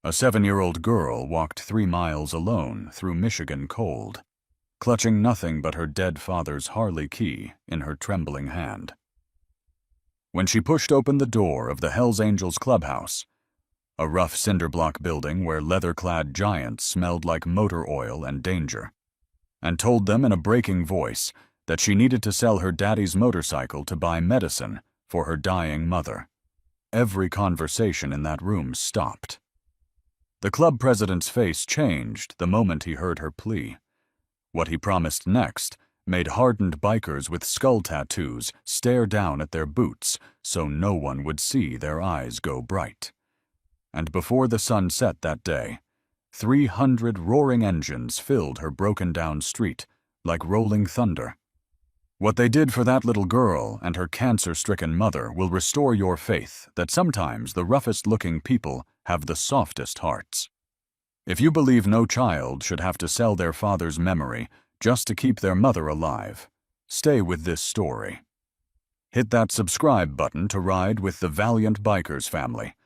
A 7-year-old girl walked 3 miles alone through Michigan cold, clutching nothing but her dead father's Harley key in her trembling hand. When she pushed open the door of the Hells Angels clubhouse, a rough cinder-block building where leather-clad giants smelled like motor oil and danger, and told them in a breaking voice that she needed to sell her daddy's motorcycle to buy medicine for her dying mother, every conversation in that room stopped. The club president's face changed the moment he heard her plea. What he promised next made hardened bikers with skull tattoos stare down at their boots so no one would see their eyes go bright. And before the sun set that day, 300 roaring engines filled her broken-down street like rolling thunder. What they did for that little girl and her cancer-stricken mother will restore your faith that sometimes the roughest-looking people have the softest hearts. If you believe no child should have to sell their father's memory just to keep their mother alive, stay with this story. Hit that subscribe button to ride with the Valiant Bikers family.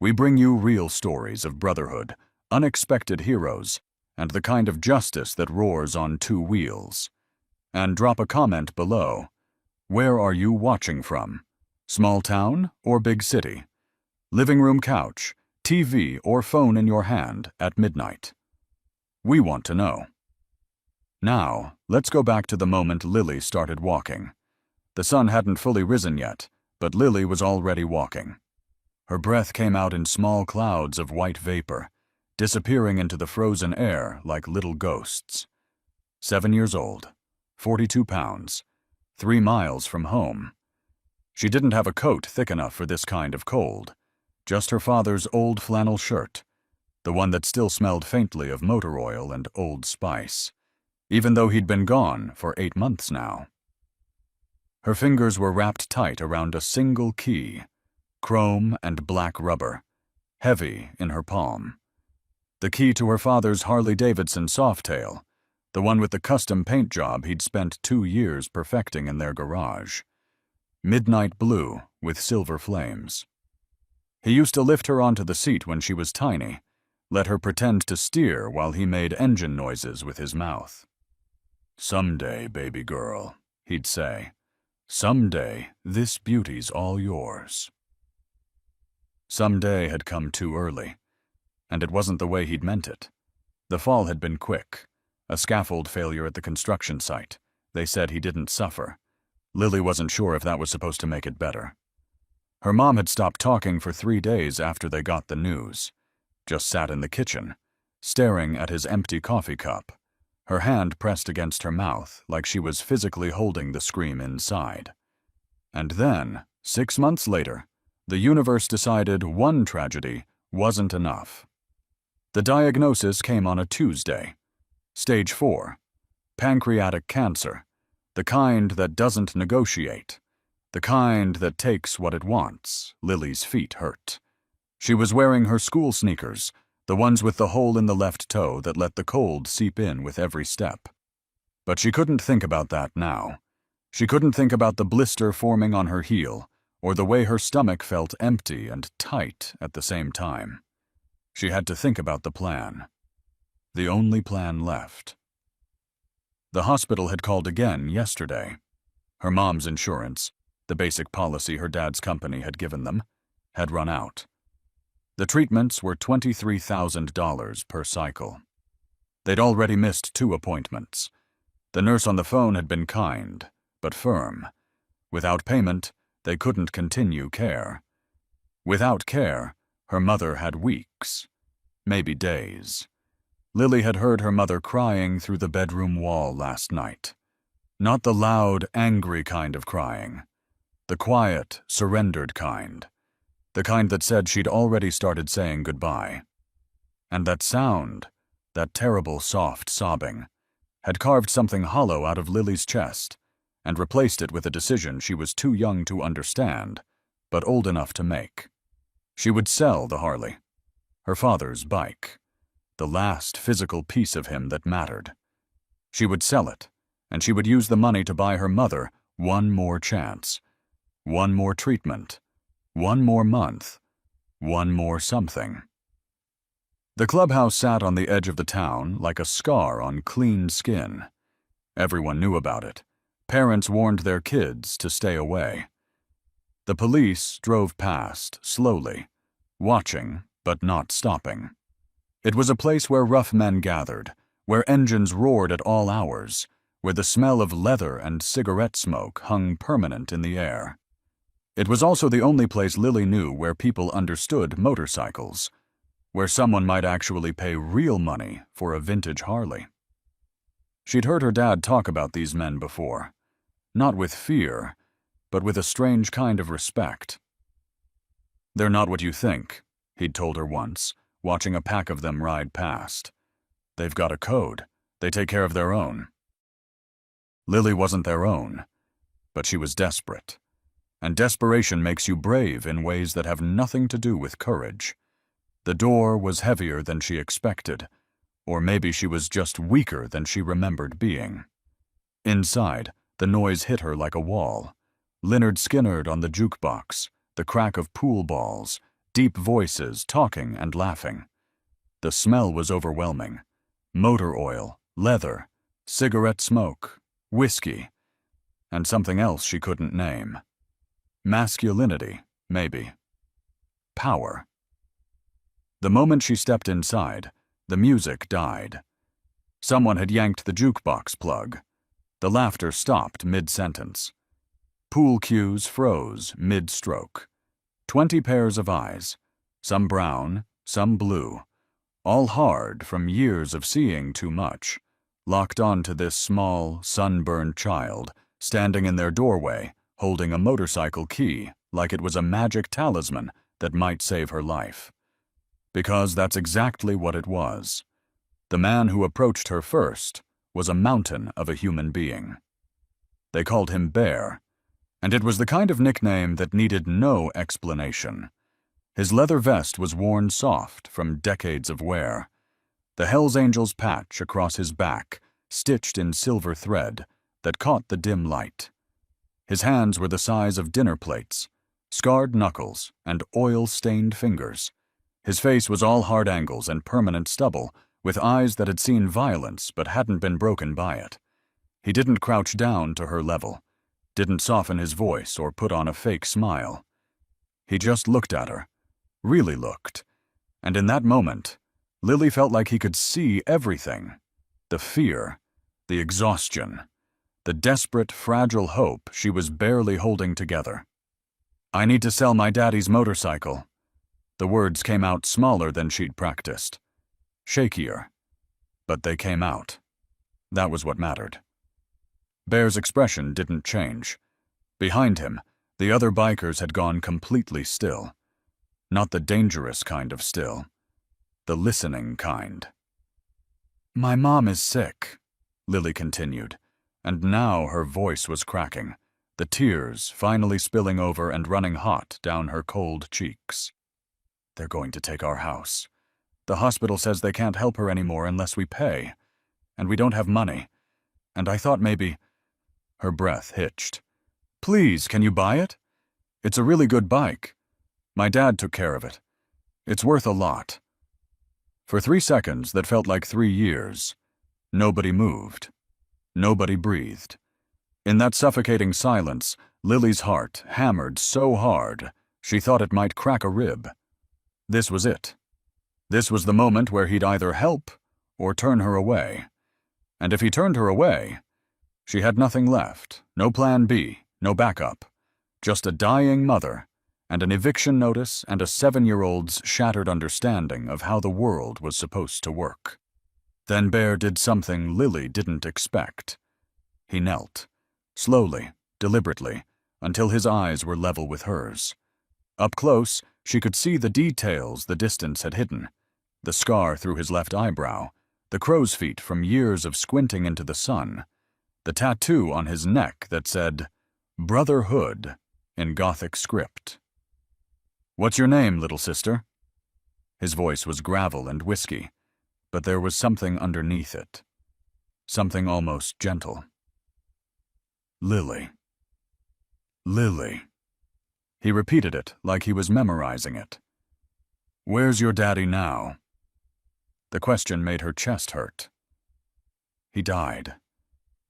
We bring you real stories of brotherhood, unexpected heroes, and the kind of justice that roars on 2 wheels. And drop a comment below. Where are you watching from? Small town or big city? Living room couch, TV or phone in your hand at midnight? We want to know. Now, let's go back to the moment Lily started walking. The sun hadn't fully risen yet, but Lily was already walking. Her breath came out in small clouds of white vapor, disappearing into the frozen air like little ghosts. 7 years old, 42 pounds, 3 miles from home. She didn't have a coat thick enough for this kind of cold, just her father's old flannel shirt, the one that still smelled faintly of motor oil and Old Spice, even though he'd been gone for 8 months now. Her fingers were wrapped tight around a single key, chrome and black rubber, heavy in her palm. The key to her father's Harley-Davidson Softail, the one with the custom paint job he'd spent 2 years perfecting in their garage. Midnight blue with silver flames. He used to lift her onto the seat when she was tiny, let her pretend to steer while he made engine noises with his mouth. "Someday, baby girl," he'd say. "Someday, this beauty's all yours." Someday had come too early, and it wasn't the way he'd meant it. The fall had been quick. A scaffold failure at the construction site. They said he didn't suffer. Lily wasn't sure if that was supposed to make it better. Her mom had stopped talking for 3 days after they got the news. Just sat in the kitchen, staring at his empty coffee cup, her hand pressed against her mouth like she was physically holding the scream inside. And then, 6 months later, the universe decided one tragedy wasn't enough. The diagnosis came on a Tuesday. Stage 4, pancreatic cancer, the kind that doesn't negotiate, the kind that takes what it wants. Lily's feet hurt. She was wearing her school sneakers, the ones with the hole in the left toe that let the cold seep in with every step. But she couldn't think about that now. She couldn't think about the blister forming on her heel, or the way her stomach felt empty and tight at the same time. She had to think about the plan. The only plan left. The hospital had called again yesterday. Her mom's insurance, the basic policy her dad's company had given them, had run out. The treatments were $23,000 per cycle. They'd already missed 2 appointments. The nurse on the phone had been kind, but firm. Without payment, they couldn't continue care. Without care, her mother had weeks, maybe days. Lily had heard her mother crying through the bedroom wall last night. Not the loud, angry kind of crying. The quiet, surrendered kind. The kind that said she'd already started saying goodbye. And that sound, that terrible soft sobbing, had carved something hollow out of Lily's chest and replaced it with a decision she was too young to understand, but old enough to make. She would sell the Harley, her father's bike, the last physical piece of him that mattered. She would sell it, and she would use the money to buy her mother one more chance, one more treatment, one more month, one more something. The clubhouse sat on the edge of the town like a scar on clean skin. Everyone knew about it. Parents warned their kids to stay away. The police drove past, slowly, watching but not stopping. It was a place where rough men gathered, where engines roared at all hours, where the smell of leather and cigarette smoke hung permanent in the air. It was also the only place Lily knew where people understood motorcycles, where someone might actually pay real money for a vintage Harley. She'd heard her dad talk about these men before, not with fear, but with a strange kind of respect. "They're not what you think," he'd told her once, watching a pack of them ride past. "They've got a code. They take care of their own." Lily wasn't their own, but she was desperate. And desperation makes you brave in ways that have nothing to do with courage. The door was heavier than she expected, or maybe she was just weaker than she remembered being. Inside, the noise hit her like a wall. Lynyrd Skynyrd on the jukebox, the crack of pool balls, deep voices talking and laughing. The smell was overwhelming. Motor oil, leather, cigarette smoke, whiskey, and something else she couldn't name. Masculinity, maybe. Power. The moment she stepped inside, the music died. Someone had yanked the jukebox plug. The laughter stopped mid-sentence. Pool cues froze mid-stroke. 20 pairs of eyes, some brown, some blue, all hard from years of seeing too much, locked onto this small, sunburned child, standing in their doorway, holding a motorcycle key like it was a magic talisman that might save her life. Because that's exactly what it was. The man who approached her first was a mountain of a human being. They called him Bear, and it was the kind of nickname that needed no explanation. His leather vest was worn soft from decades of wear. The Hells Angels patch across his back, stitched in silver thread, that caught the dim light. His hands were the size of dinner plates, scarred knuckles and oil-stained fingers. His face was all hard angles and permanent stubble, with eyes that had seen violence but hadn't been broken by it. He didn't crouch down to her level, didn't soften his voice or put on a fake smile. He just looked at her, really looked, and in that moment, Lily felt like he could see everything. The fear, the exhaustion, the desperate, fragile hope she was barely holding together. "I need to sell my daddy's motorcycle." The words came out smaller than she'd practiced. Shakier. But they came out. That was what mattered. Bear's expression didn't change. Behind him, the other bikers had gone completely still. Not the dangerous kind of still. The listening kind. "My mom is sick," Lily continued, and now her voice was cracking, the tears finally spilling over and running hot down her cold cheeks. "They're going to take our house. The hospital says they can't help her anymore unless we pay, and we don't have money. And I thought maybe—" Her breath hitched. "Please, can you buy it? It's a really good bike. My dad took care of it. It's worth a lot." For 3 seconds that felt like 3 years, nobody moved. Nobody breathed. In that suffocating silence, Lily's heart hammered so hard she thought it might crack a rib. This was it. This was the moment where he'd either help or turn her away. And if he turned her away, she had nothing left, no plan B, no backup, just a dying mother and an eviction notice and a 7-year-old's shattered understanding of how the world was supposed to work. Then Bear did something Lily didn't expect. He knelt, slowly, deliberately, until his eyes were level with hers. Up close, she could see the details the distance had hidden. The scar through his left eyebrow, the crow's feet from years of squinting into the sun, the tattoo on his neck that said, Brotherhood, in Gothic script. "What's your name, little sister?" His voice was gravel and whiskey, but there was something underneath it. Something almost gentle. "Lily. Lily." He repeated it like he was memorizing it. "Where's your daddy now?" The question made her chest hurt. He died.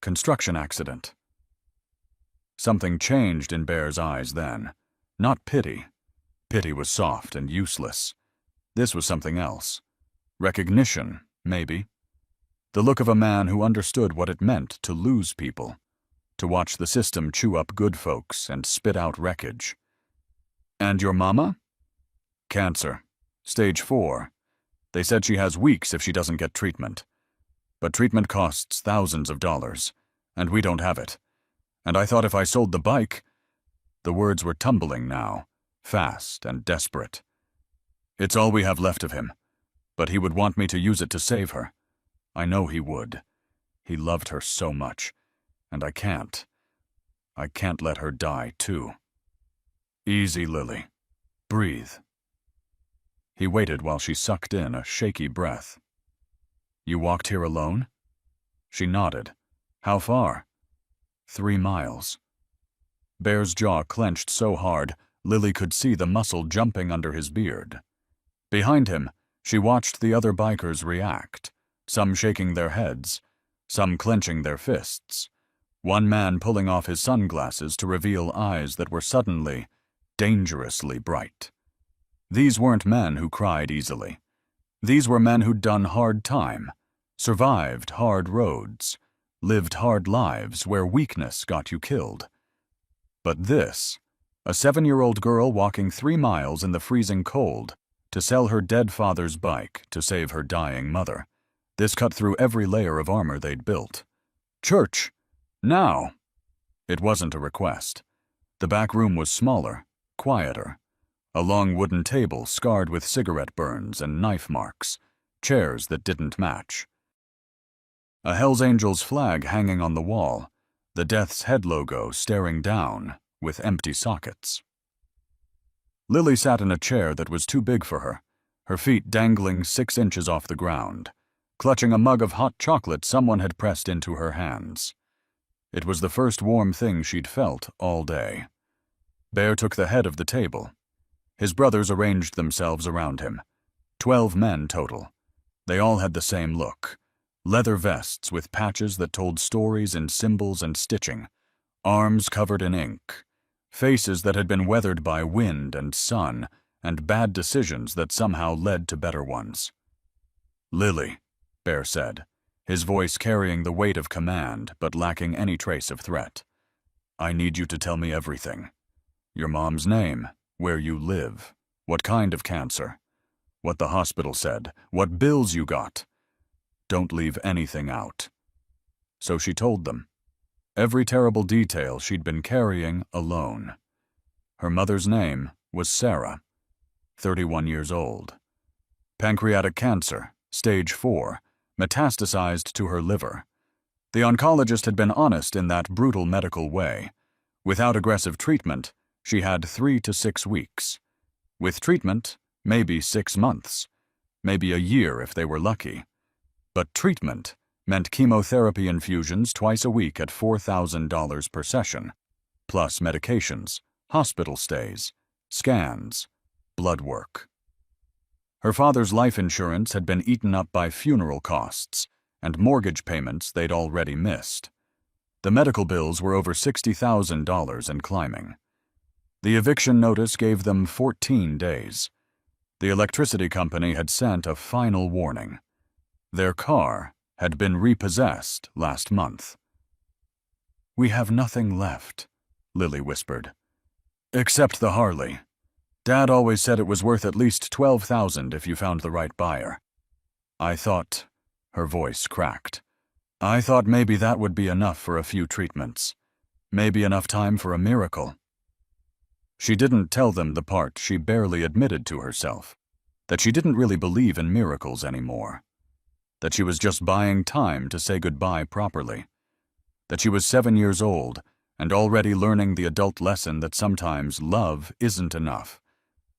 Construction accident. Something changed in Bear's eyes then. Not pity. Pity was soft and useless. This was something else. Recognition, maybe. The look of a man who understood what it meant to lose people, to watch the system chew up good folks and spit out wreckage. And your mama? Cancer. Stage 4. They said she has weeks if she doesn't get treatment. But treatment costs thousands of dollars, and we don't have it. And I thought if I sold the bike— The words were tumbling now, fast and desperate. It's all we have left of him, but he would want me to use it to save her. I know he would. He loved her so much, and I can't let her die, too. Easy, Lily. Breathe. He waited while she sucked in a shaky breath. You walked here alone? She nodded. How far? 3 miles. Bear's jaw clenched so hard, Lily could see the muscle jumping under his beard. Behind him, she watched the other bikers react, some shaking their heads, some clenching their fists, one man pulling off his sunglasses to reveal eyes that were suddenly, dangerously bright. These weren't men who cried easily. These were men who'd done hard time, survived hard roads, lived hard lives where weakness got you killed. But this, a 7-year-old girl walking 3 miles in the freezing cold to sell her dead father's bike to save her dying mother, this cut through every layer of armor they'd built. Church! Now! It wasn't a request. The back room was smaller, quieter. A long wooden table scarred with cigarette burns and knife marks, chairs that didn't match. A Hells Angels flag hanging on the wall, the Death's Head logo staring down, with empty sockets. Lily sat in a chair that was too big for her feet dangling 6 inches off the ground, clutching a mug of hot chocolate someone had pressed into her hands. It was the first warm thing she'd felt all day. Bear took the head of the table. His brothers arranged themselves around him. 12 men total. They all had the same look. Leather vests with patches that told stories in symbols and stitching, arms covered in ink, faces that had been weathered by wind and sun and bad decisions that somehow led to better ones. Lily, Bear said, his voice carrying the weight of command but lacking any trace of threat. I need you to tell me everything. Your mom's name, where you live, what kind of cancer, what the hospital said, what bills you got. Don't leave anything out. So she told them. Every terrible detail she'd been carrying alone. Her mother's name was Sarah, 31 years old. Pancreatic cancer, stage 4, metastasized to her liver. The oncologist had been honest in that brutal medical way. Without aggressive treatment, she had 3 to 6 weeks. With treatment, maybe 6 months. Maybe a year if they were lucky. But treatment meant chemotherapy infusions twice a week at $4,000 per session, plus medications, hospital stays, scans, blood work. Her father's life insurance had been eaten up by funeral costs and mortgage payments they'd already missed. The medical bills were over $60,000 and climbing. The eviction notice gave them 14 days. The electricity company had sent a final warning. Their car had been repossessed last month. We have nothing left, Lily whispered. Except the Harley. Dad always said it was worth at least $12,000 if you found the right buyer. I thought, her voice cracked. I thought maybe that would be enough for a few treatments. Maybe enough time for a miracle. She didn't tell them the part she barely admitted to herself, that she didn't really believe in miracles anymore. That she was just buying time to say goodbye properly. That she was 7 years old and already learning the adult lesson that sometimes love isn't enough,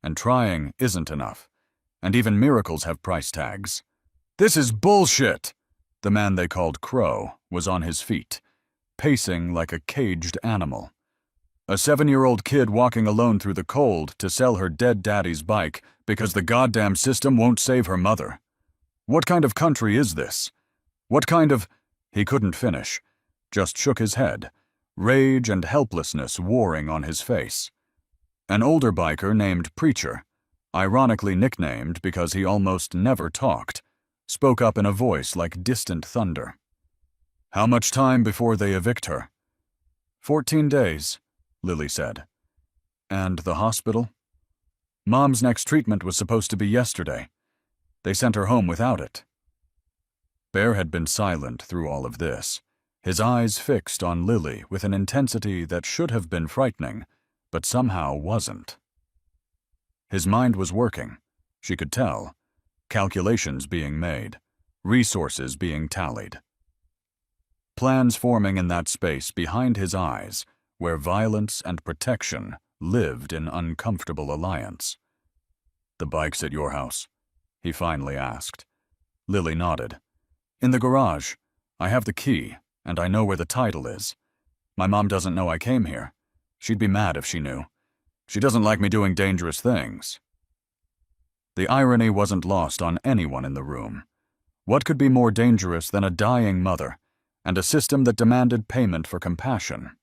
and trying isn't enough, and even miracles have price tags. This is bullshit! The man they called Crow was on his feet, pacing like a caged animal. A 7-year-old kid walking alone through the cold to sell her dead daddy's bike because the goddamn system won't save her mother. What kind of country is this? What kind of—" He couldn't finish, just shook his head, rage and helplessness warring on his face. An older biker named Preacher, ironically nicknamed because he almost never talked, spoke up in a voice like distant thunder. "How much time before they evict her?" 14 days, Lily said. "And the hospital?" "Mom's next treatment was supposed to be yesterday. They sent her home without it." Bear had been silent through all of this, his eyes fixed on Lily with an intensity that should have been frightening, but somehow wasn't. His mind was working, she could tell, calculations being made, resources being tallied. Plans forming in that space behind his eyes, where violence and protection lived in uncomfortable alliance. "The bike's at your house?" he finally asked. Lily nodded. "In the garage. I have the key, and I know where the title is. My mom doesn't know I came here. She'd be mad if she knew. She doesn't like me doing dangerous things." The irony wasn't lost on anyone in the room. What could be more dangerous than a dying mother, and a system that demanded payment for compassion?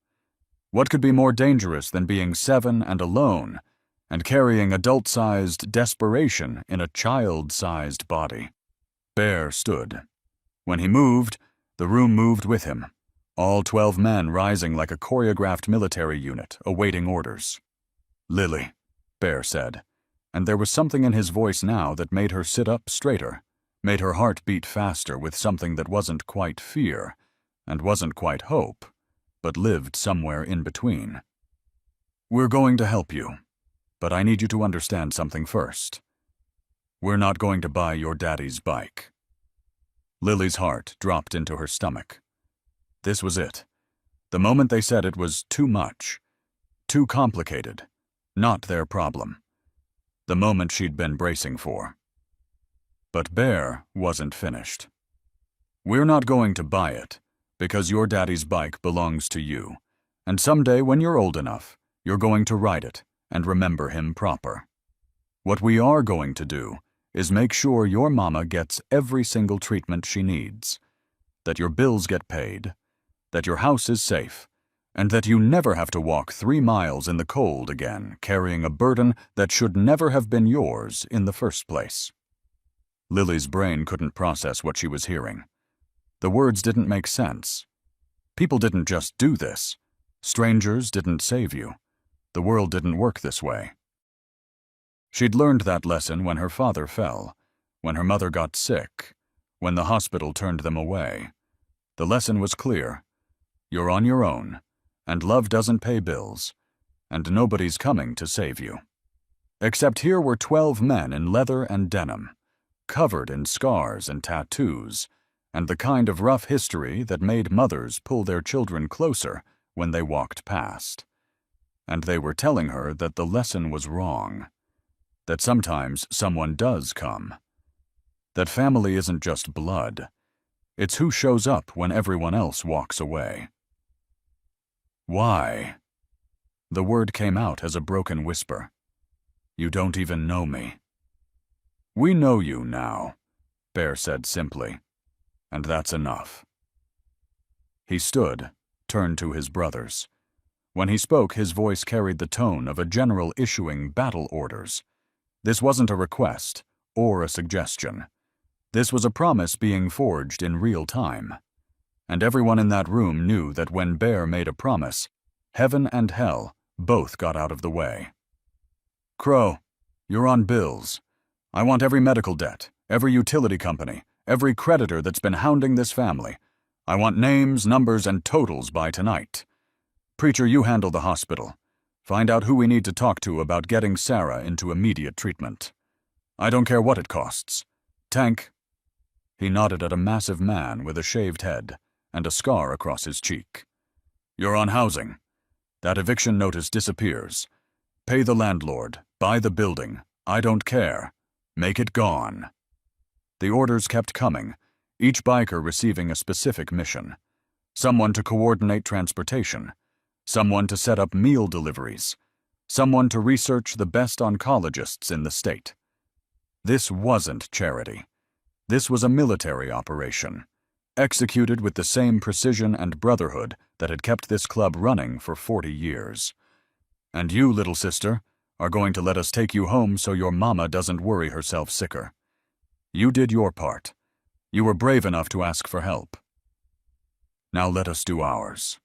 What could be more dangerous than being 7 and alone, and carrying adult-sized desperation in a child-sized body? Bear stood. When he moved, the room moved with him, all 12 men rising like a choreographed military unit, awaiting orders. "Lily," Bear said, and there was something in his voice now that made her sit up straighter, made her heart beat faster with something that wasn't quite fear, and wasn't quite hope, but lived somewhere in between. "We're going to help you, but I need you to understand something first. We're not going to buy your daddy's bike." Lily's heart dropped into her stomach. This was it. The moment they said it was too much, too complicated, not their problem. The moment she'd been bracing for. But Bear wasn't finished. "We're not going to buy it, because your daddy's bike belongs to you, and someday when you're old enough, you're going to ride it and remember him proper. What we are going to do is make sure your mama gets every single treatment she needs, that your bills get paid, that your house is safe, and that you never have to walk 3 miles in the cold again, carrying a burden that should never have been yours in the first place." Lily's brain couldn't process what she was hearing. The words didn't make sense. People didn't just do this. Strangers didn't save you. The world didn't work this way. She'd learned that lesson when her father fell, when her mother got sick, when the hospital turned them away. The lesson was clear. You're on your own, and love doesn't pay bills, and nobody's coming to save you. Except here were 12 men in leather and denim, covered in scars and tattoos, and the kind of rough history that made mothers pull their children closer when they walked past. And they were telling her that the lesson was wrong, that sometimes someone does come, that family isn't just blood, it's who shows up when everyone else walks away. "Why?" The word came out as a broken whisper. "You don't even know me." "We know you now," Bear said simply, "and that's enough." He stood, turned to his brothers. When he spoke, his voice carried the tone of a general issuing battle orders. This wasn't a request or a suggestion. This was a promise being forged in real time. And everyone in that room knew that when Bear made a promise, heaven and hell both got out of the way. "Crow, you're on bills. I want every medical debt, every utility company, every creditor that's been hounding this family. I want names, numbers, and totals by tonight. Preacher, you handle the hospital. Find out who we need to talk to about getting Sarah into immediate treatment. I don't care what it costs. Tank." He nodded at a massive man with a shaved head and a scar across his cheek. "You're on housing. That eviction notice disappears. Pay the landlord, buy the building. I don't care. Make it gone." The orders kept coming, each biker receiving a specific mission. Someone to coordinate transportation, someone to set up meal deliveries, someone to research the best oncologists in the state. This wasn't charity. This was a military operation, executed with the same precision and brotherhood that had kept this club running for 40 years. And you, little sister, are going to let us take you home so your mama doesn't worry herself sicker. You did your part. You were brave enough to ask for help. Now let us do ours.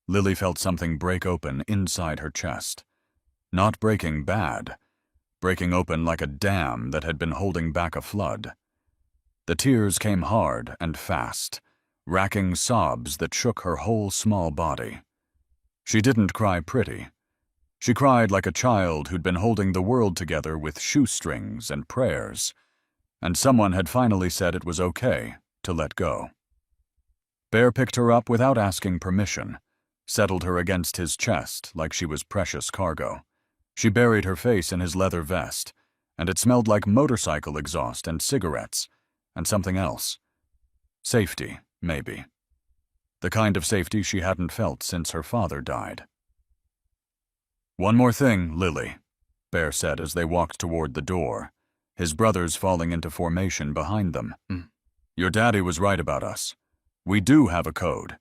Lily felt something break open inside her chest. Not breaking bad, breaking open like a dam that had been holding back a flood. The tears came hard and fast, racking sobs that shook her whole small body. She didn't cry pretty. She cried like a child who'd been holding the world together with shoestrings and prayers, and someone had finally said it was okay to let go. Bear picked her up without asking permission, settled her against his chest like she was precious cargo. She buried her face in his leather vest, and it smelled like motorcycle exhaust and cigarettes, and something else. Safety, maybe. The kind of safety she hadn't felt since her father died. "One more thing, Lily," Bear said as they walked toward the door, his brothers falling into formation behind them. "Your daddy was right about us. We do have a code,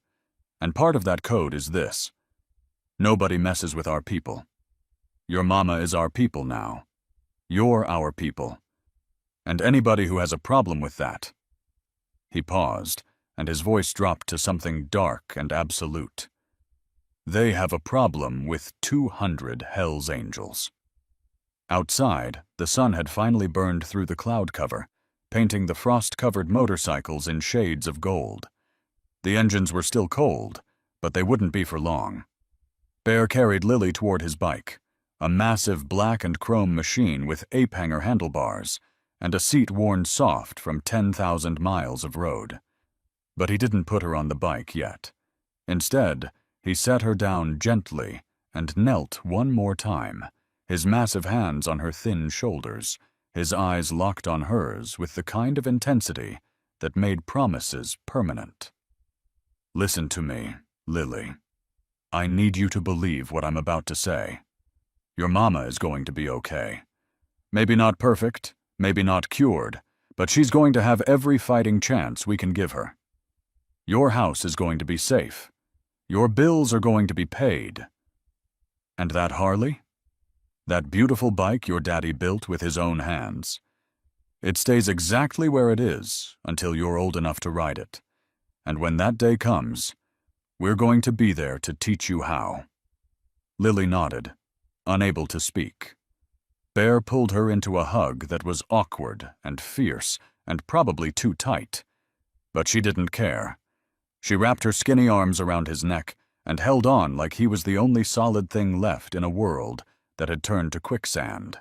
and part of that code is this. Nobody messes with our people. Your mama is our people now. You're our people. And anybody who has a problem with that." He paused, and his voice dropped to something dark and absolute. "They have a problem with 200 Hell's Angels." Outside, the sun had finally burned through the cloud cover, painting the frost-covered motorcycles in shades of gold. The engines were still cold, but they wouldn't be for long. Bear carried Lily toward his bike, a massive black and chrome machine with ape-hanger handlebars, and a seat worn soft from 10,000 miles of road. But he didn't put her on the bike yet. Instead, he set her down gently and knelt one more time, his massive hands on her thin shoulders, his eyes locked on hers with the kind of intensity that made promises permanent. "Listen to me, Lily. I need you to believe what I'm about to say. Your mama is going to be okay. Maybe not perfect, maybe not cured, but she's going to have every fighting chance we can give her. Your house is going to be safe. Your bills are going to be paid. And that Harley? That beautiful bike your daddy built with his own hands? It stays exactly where it is until you're old enough to ride it. And when that day comes, we're going to be there to teach you how." Lily nodded, unable to speak. Bear pulled her into a hug that was awkward and fierce and probably too tight. But she didn't care. She wrapped her skinny arms around his neck and held on like he was the only solid thing left in a world that had turned to quicksand.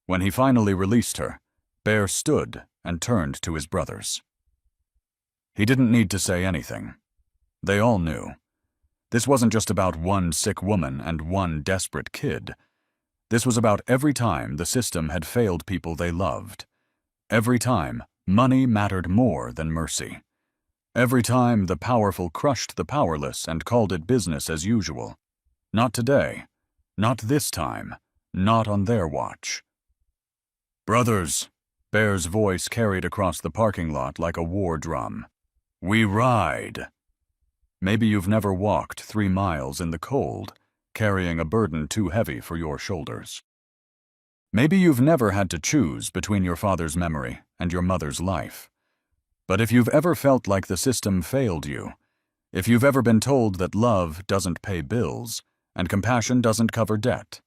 When he finally released her, Bear stood and turned to his brothers. He didn't need to say anything. They all knew. This wasn't just about one sick woman and one desperate kid. This was about every time the system had failed people they loved. Every time money mattered more than mercy. Every time the powerful crushed the powerless and called it business as usual. Not today. Not this time. Not on their watch. "Brothers," Bear's voice carried across the parking lot like a war drum. "We ride." Maybe you've never walked 3 miles in the cold, carrying a burden too heavy for your shoulders. Maybe you've never had to choose between your father's memory and your mother's life. But if you've ever felt like the system failed you, if you've ever been told that love doesn't pay bills and compassion doesn't cover debt,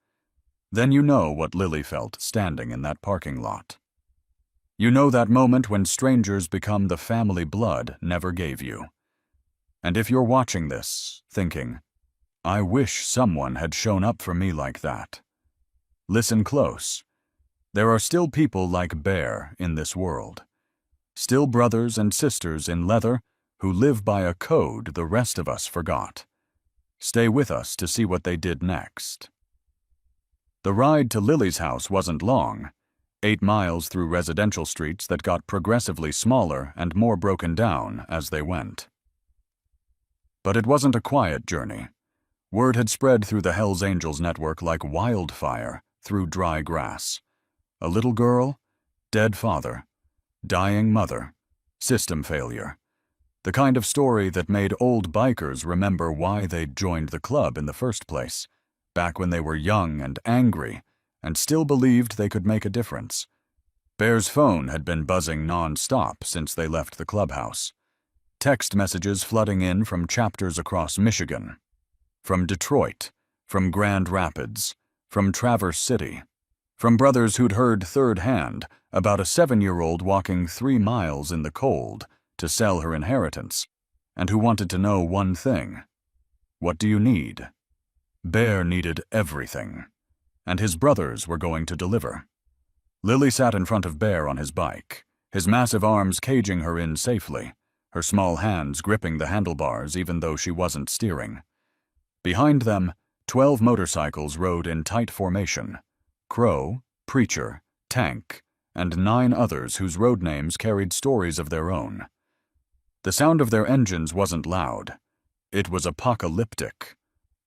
then you know what Lily felt standing in that parking lot. You know that moment when strangers become the family blood never gave you. And if you're watching this, thinking, "I wish someone had shown up for me like that," listen close. There are still people like Bear in this world. Still brothers and sisters in leather who live by a code the rest of us forgot. Stay with us to see what they did next. The ride to Lily's house wasn't long, 8 miles through residential streets that got progressively smaller and more broken down as they went. But it wasn't a quiet journey. Word had spread through the Hells Angels network like wildfire through dry grass. A little girl, dead father, Dying mother. System failure. The kind of story that made old bikers remember why they'd joined the club in the first place, back when they were young and angry, and still believed they could make a difference. Bear's phone had been buzzing non-stop since they left the clubhouse. Text messages flooding in from chapters across Michigan, from Detroit, from Grand Rapids, from Traverse City, from brothers who'd heard third hand about a 7-year-old walking 3 miles in the cold to sell her inheritance, and who wanted to know one thing. What do you need? Bear needed everything, and his brothers were going to deliver. Lily sat in front of Bear on his bike, his massive arms caging her in safely, her small hands gripping the handlebars even though she wasn't steering. Behind them, 12 motorcycles rode in tight formation: Crow, Preacher, Tank, and 9 others whose road names carried stories of their own. The sound of their engines wasn't loud. It was apocalyptic.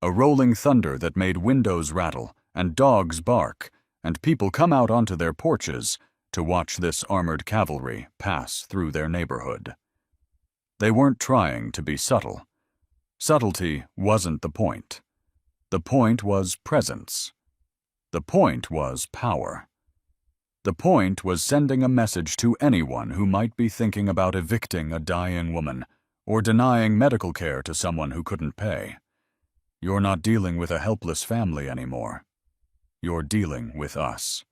A rolling thunder that made windows rattle and dogs bark, and people come out onto their porches to watch this armored cavalry pass through their neighborhood. They weren't trying to be subtle. Subtlety wasn't the point. The point was presence. The point was power. The point was sending a message to anyone who might be thinking about evicting a dying woman or denying medical care to someone who couldn't pay. You're not dealing with a helpless family anymore. You're dealing with us.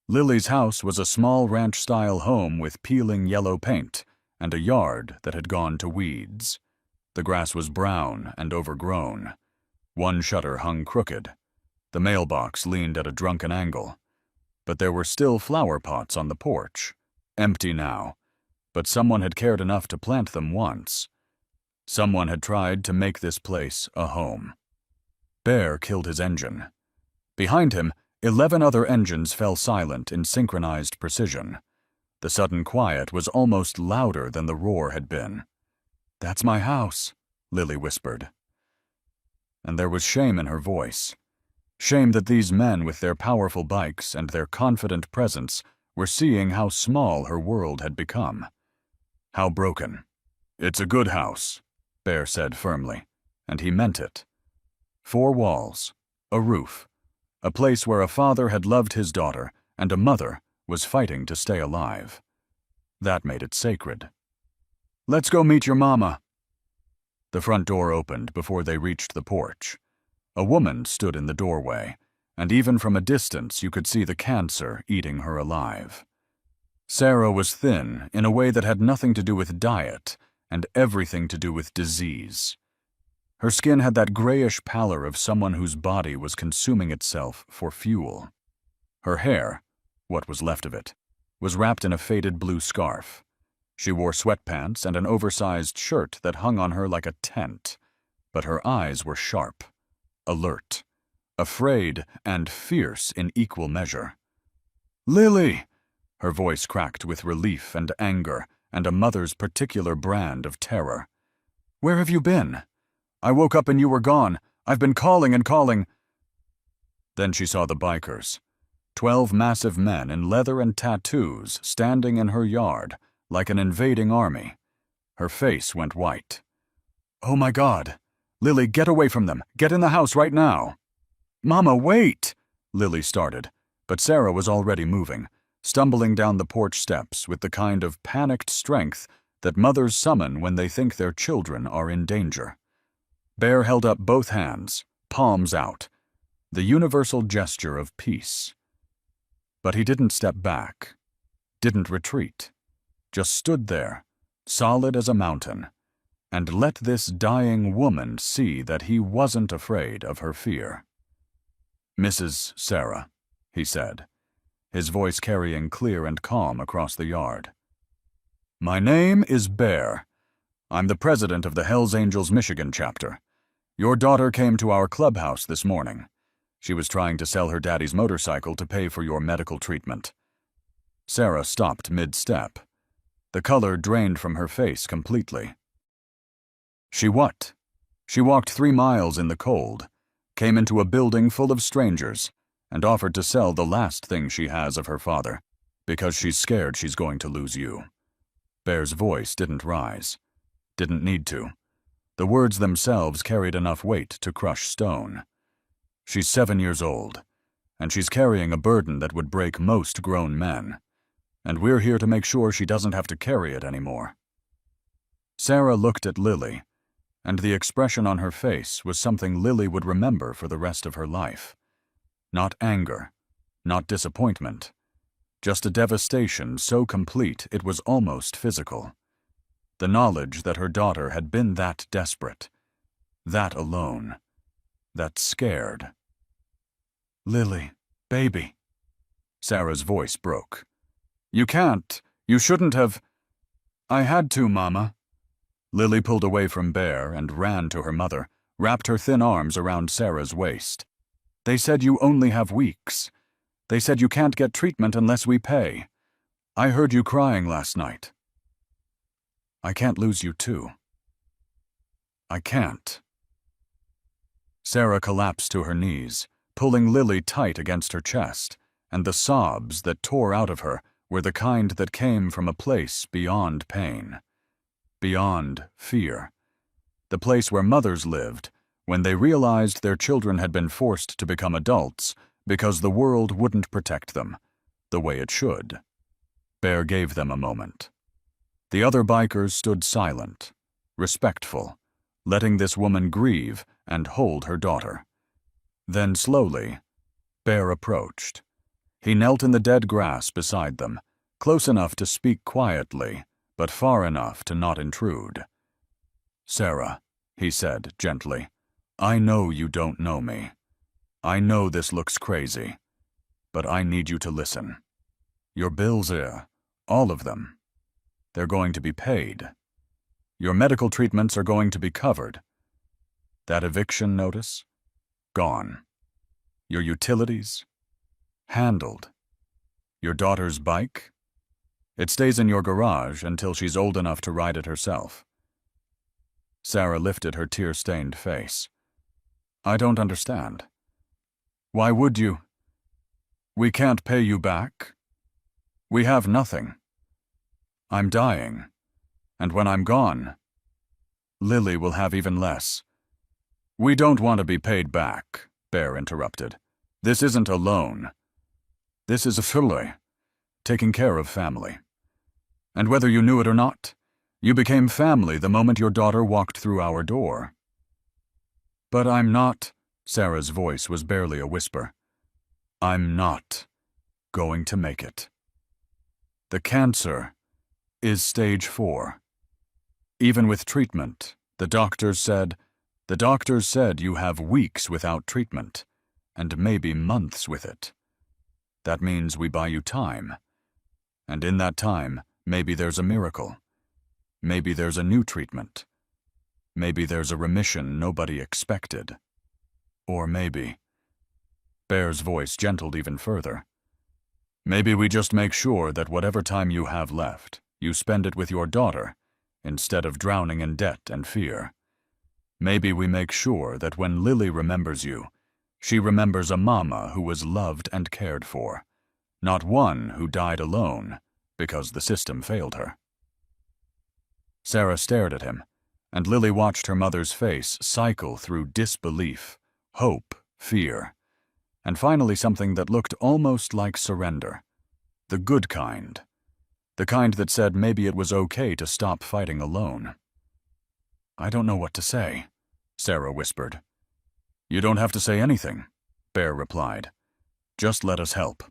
Lily's house was a small ranch-style home with peeling yellow paint and a yard that had gone to weeds. The grass was brown and overgrown. One shutter hung crooked. The mailbox leaned at a drunken angle. But there were still flower pots on the porch, empty now, but someone had cared enough to plant them once. Someone had tried to make this place a home. Bear killed his engine. Behind him, 11 other engines fell silent in synchronized precision. The sudden quiet was almost louder than the roar had been. "That's my house," Lily whispered. And there was shame in her voice. Shame that these men with their powerful bikes and their confident presence were seeing how small her world had become. How broken. "It's a good house," Bear said firmly, and he meant it. 4 walls, a roof, a place where a father had loved his daughter and a mother was fighting to stay alive. That made it sacred. "Let's go meet your mama." The front door opened before they reached the porch. A woman stood in the doorway, and even from a distance you could see the cancer eating her alive. Sarah was thin in a way that had nothing to do with diet and everything to do with disease. Her skin had that grayish pallor of someone whose body was consuming itself for fuel. Her hair, what was left of it, was wrapped in a faded blue scarf. She wore sweatpants and an oversized shirt that hung on her like a tent, but her eyes were sharp, alert, afraid and fierce in equal measure. "Lily!" Her voice cracked with relief and anger and a mother's particular brand of terror. "Where have you been? I woke up and you were gone. I've been calling and calling." Then she saw the bikers. 12 massive men in leather and tattoos standing in her yard like an invading army. Her face went white. "Oh my God! Lily, get away from them! Get in the house right now!" "Mama, wait!" Lily started, but Sarah was already moving, stumbling down the porch steps with the kind of panicked strength that mothers summon when they think their children are in danger. Bear held up both hands, palms out, the universal gesture of peace. But he didn't step back, didn't retreat, just stood there, solid as a mountain, and let this dying woman see that he wasn't afraid of her fear. "Mrs. Sarah," he said, his voice carrying clear and calm across the yard. "My name is Bear. I'm the president of the Hells Angels Michigan chapter. Your daughter came to our clubhouse this morning. She was trying to sell her daddy's motorcycle to pay for your medical treatment." Sarah stopped mid-step. The color drained from her face completely. "She what?" "She walked 3 miles in the cold, came into a building full of strangers, and offered to sell the last thing she has of her father, Because she's scared she's going to lose you. Bear's voice didn't rise. Didn't need to. The words themselves carried enough weight to crush stone. She's 7 years old, and she's carrying a burden that would break most grown men. And we're here to make sure she doesn't have to carry it anymore. Sarah looked at Lily, and the expression on her face was something Lily would remember for the rest of her life. Not anger, not disappointment, just a devastation so complete it was almost physical. The knowledge that her daughter had been that desperate, that alone, that scared. "Lily, baby." Sarah's voice broke. You shouldn't have." "I had to, Mama." Lily pulled away from Bear and ran to her mother, wrapped her thin arms around Sarah's waist. "They said you only have weeks. They said you can't get treatment unless we pay. I heard you crying last night. I can't lose you too. I can't." Sarah collapsed to her knees, pulling Lily tight against her chest, and the sobs that tore out of her were the kind that came from a place beyond pain, beyond fear, the place where mothers lived when they realized their children had been forced to become adults because the world wouldn't protect them the way it should. Bear gave them a moment. The other bikers stood silent, respectful, letting this woman grieve and hold her daughter. Then slowly, Bear approached. He knelt in the dead grass beside them, close enough to speak quietly, but far enough to not intrude. "Sarah," he said gently, "I know you don't know me. I know this looks crazy, but I need you to listen. Your bills all of them. They're going to be paid. Your medical treatments are going to be covered. That eviction notice? Gone. Your utilities? Handled. Your daughter's bike? It stays in your garage until she's old enough to ride it herself." Sarah lifted her tear-stained face. "I don't understand. Why would you? We can't pay you back. We have nothing. I'm dying, and when I'm gone, Lily will have even less." "We don't want to be paid back," Bear interrupted. "This isn't a loan. This is a fillet, taking care of family. And whether you knew it or not, you became family the moment your daughter walked through our door." "But I'm not," Sarah's voice was barely a whisper. "I'm not going to make it. The cancer is stage 4. Even with treatment, the doctors said you have weeks without treatment, and maybe months with it. That means we buy you time. And in that time, maybe there's a miracle. Maybe there's a new treatment. Maybe there's a remission nobody expected. Or maybe..." Bear's voice gentled even further. "Maybe we just make sure that whatever time you have left, you spend it with your daughter, instead of drowning in debt and fear. Maybe we make sure that when Lily remembers you, she remembers a mama who was loved and cared for, not one who died alone because the system failed her." Sarah stared at him, and Lily watched her mother's face cycle through disbelief, hope, fear, and finally something that looked almost like surrender. The good kind. The kind that said maybe it was okay to stop fighting alone. "I don't know what to say," Sarah whispered. "You don't have to say anything," Bear replied. "Just let us help."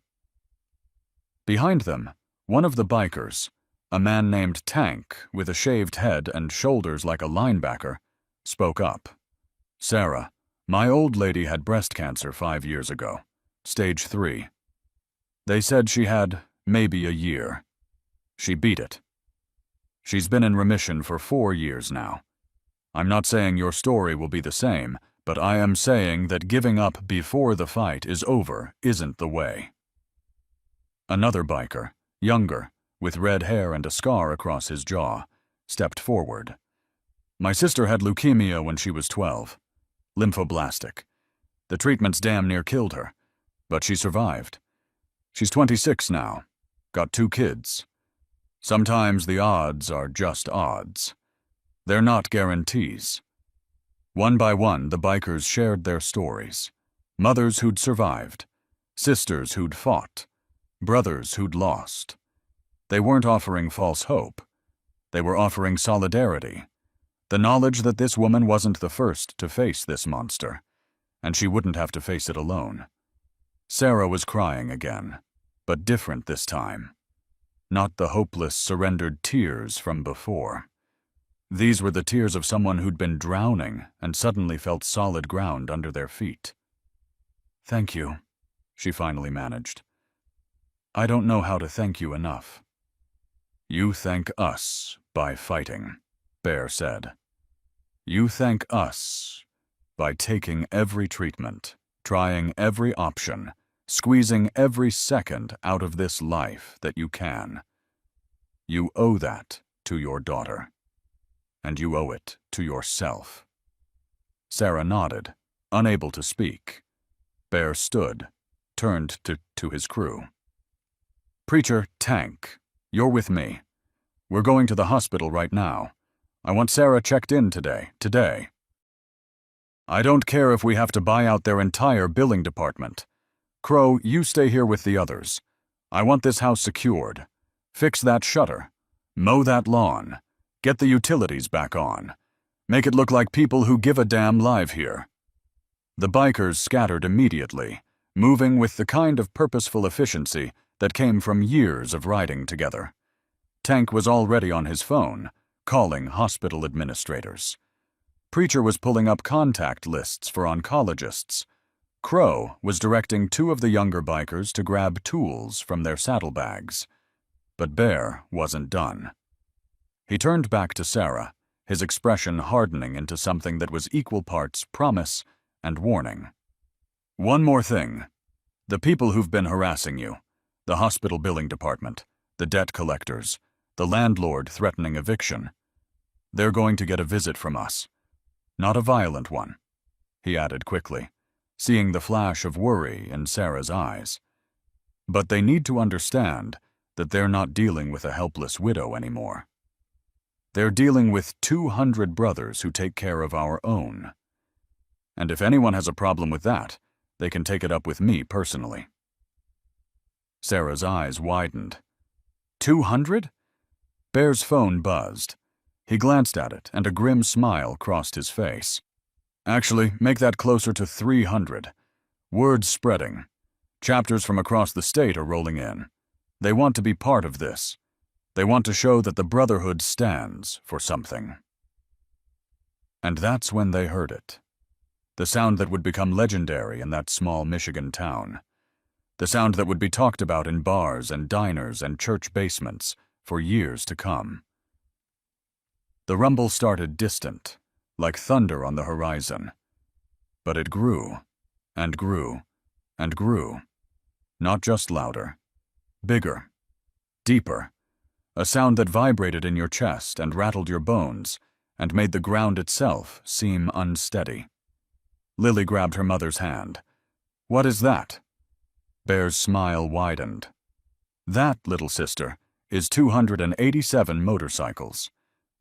Behind them, one of the bikers, a man named Tank with a shaved head and shoulders like a linebacker, spoke up. "Sarah, my old lady had breast cancer 5 years ago, stage 3. They said she had maybe a year. She beat it. She's been in remission for 4 years now. I'm not saying your story will be the same, but I am saying that giving up before the fight is over isn't the way." Another biker, younger, with red hair and a scar across his jaw, stepped forward. "My sister had leukemia when she was 12. Lymphoblastic. The treatments damn near killed her, but she survived. She's 26 now. got 2 kids. Sometimes the odds are just odds. They're not guarantees. One by one, the bikers shared their stories. Mothers who'd survived, sisters who'd fought, brothers who'd lost. They weren't offering false hope. They were offering solidarity, the knowledge that this woman wasn't the first to face this monster, and she wouldn't have to face it alone. Sarah was crying again, but different this time. Not the hopeless, surrendered tears from before. These were the tears of someone who'd been drowning and suddenly felt solid ground under their feet. "Thank you," she finally managed. "I don't know how to thank you enough." "You thank us by fighting," Bear said. "You thank us by taking every treatment, trying every option, squeezing every second out of this life that you can. You owe that to your daughter. And you owe it to yourself." Sarah nodded, unable to speak. Bear stood, turned to his crew. "Preacher, Tank, you're with me. We're going to the hospital right now. I want Sarah checked in today. I don't care if we have to buy out their entire billing department. Crow, you stay here with the others. I want this house secured. Fix that shutter. Mow that lawn. Get the utilities back on. Make it look like people who give a damn live here." The bikers scattered immediately, moving with the kind of purposeful efficiency that came from years of riding together. Tank was already on his phone, calling hospital administrators. Preacher was pulling up contact lists for oncologists. Crow was directing 2 of the younger bikers to grab tools from their saddlebags. But Bear wasn't done. He turned back to Sarah, his expression hardening into something that was equal parts promise and warning. "One more thing. The people who've been harassing you, the hospital billing department, the debt collectors, the landlord threatening eviction, they're going to get a visit from us. Not a violent one," he added quickly, seeing the flash of worry in Sarah's eyes. "But they need to understand that they're not dealing with a helpless widow anymore. They're dealing with 200 brothers who take care of our own. And if anyone has a problem with that, they can take it up with me personally." Sarah's eyes widened. 200? Bear's phone buzzed. He glanced at it, and a grim smile crossed his face. "Actually, make that closer to 300. Word's spreading. Chapters from across the state are rolling in. They want to be part of this. They want to show that the Brotherhood stands for something." And that's when they heard it. The sound that would become legendary in that small Michigan town. The sound that would be talked about in bars and diners and church basements for years to come. The rumble started distant, like thunder on the horizon. But it grew, and grew, and grew. Not just louder. Bigger. Deeper. A sound that vibrated in your chest and rattled your bones, and made the ground itself seem unsteady. Lily grabbed her mother's hand. "What is that?" Bear's smile widened. "That, little sister, is 287 motorcycles.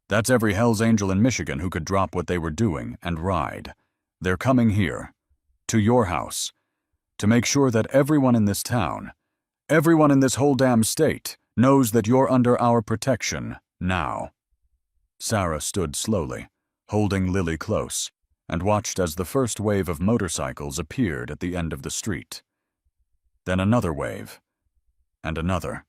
That's every Hell's Angel in Michigan who could drop what they were doing and ride. They're coming here, to your house, to make sure that everyone in this town, everyone in this whole damn state, knows that you're under our protection now." Sarah stood slowly, holding Lily close, and watched as the first wave of motorcycles appeared at the end of the street. Then another wave, and another.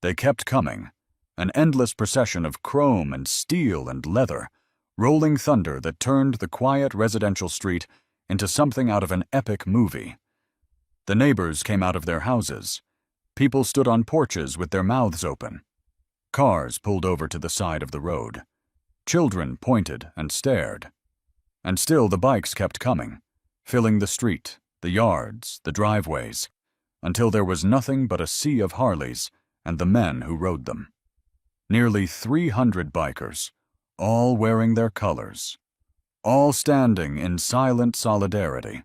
They kept coming, an endless procession of chrome and steel and leather, rolling thunder that turned the quiet residential street into something out of an epic movie. The neighbors came out of their houses. People stood on porches with their mouths open. Cars pulled over to the side of the road. Children pointed and stared. And still the bikes kept coming, filling the street, the yards, the driveways, until there was nothing but a sea of Harleys and the men who rode them. Nearly 300 bikers, all wearing their colors, all standing in silent solidarity,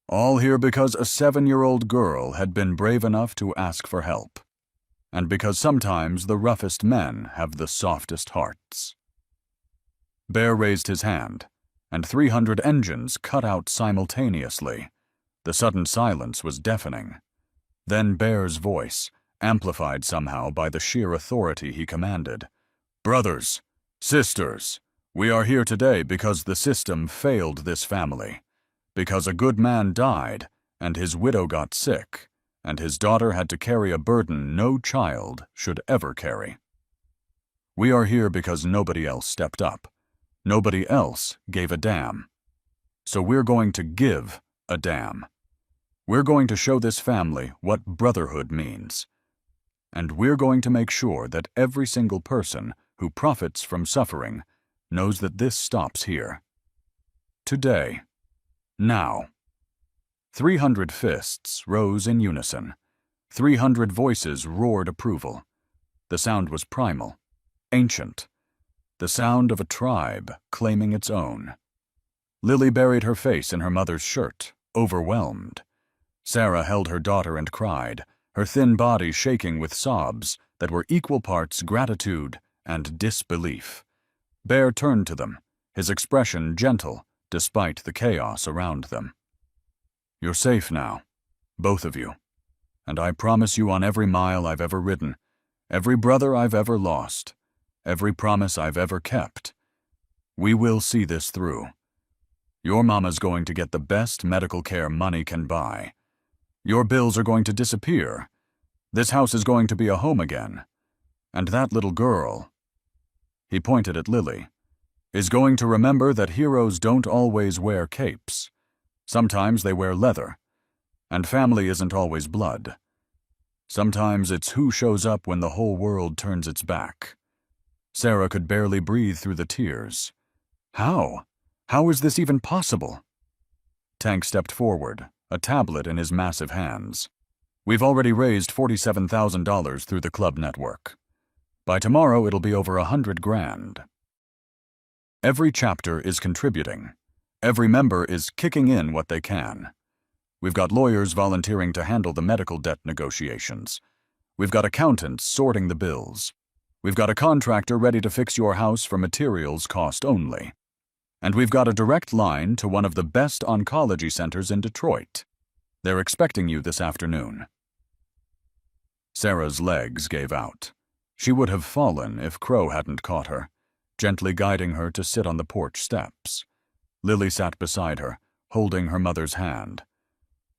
all here because a 7-year-old girl had been brave enough to ask for help. and because sometimes the roughest men have the softest hearts. Bear raised his hand, and 300 engines cut out simultaneously. The sudden silence was deafening. Then Bear's voice, amplified somehow by the sheer authority he commanded. "Brothers, sisters, we are here today because the system failed this family, because a good man died, and his widow got sick, and his daughter had to carry a burden no child should ever carry. We are here because nobody else stepped up. Nobody else gave a damn. So we're going to give a damn. We're going to show this family what brotherhood means. And we're going to make sure that every single person who profits from suffering knows that this stops here. Today. Now." 300 fists rose in unison. 300 voices roared approval. The sound was primal, ancient, the sound of a tribe claiming its own. Lily buried her face in her mother's shirt, overwhelmed. Sarah held her daughter and cried, her thin body shaking with sobs that were equal parts gratitude and disbelief. Bear turned to them, his expression gentle despite the chaos around them. "You're safe now, both of you, and I promise you on every mile I've ever ridden, every brother I've ever lost, every promise I've ever kept, we will see this through. Your mama's going to get the best medical care money can buy. Your bills are going to disappear. This house is going to be a home again. And that little girl," he pointed at Lily, "is going to remember that heroes don't always wear capes. Sometimes they wear leather, and family isn't always blood. Sometimes it's who shows up when the whole world turns its back." Sarah could barely breathe through the tears. How? How is this even possible? Tank stepped forward, a tablet in his massive hands. "We've already raised $47,000 through the club network. By tomorrow it'll be over $100 grand. Every chapter is contributing. Every member is kicking in what they can. We've got lawyers volunteering to handle the medical debt negotiations. We've got accountants sorting the bills. We've got a contractor ready to fix your house for materials cost only. And we've got a direct line to one of the best oncology centers in Detroit. They're expecting you this afternoon." Sarah's legs gave out. She would have fallen if Crow hadn't caught her, gently guiding her to sit on the porch steps. Lily sat beside her, holding her mother's hand,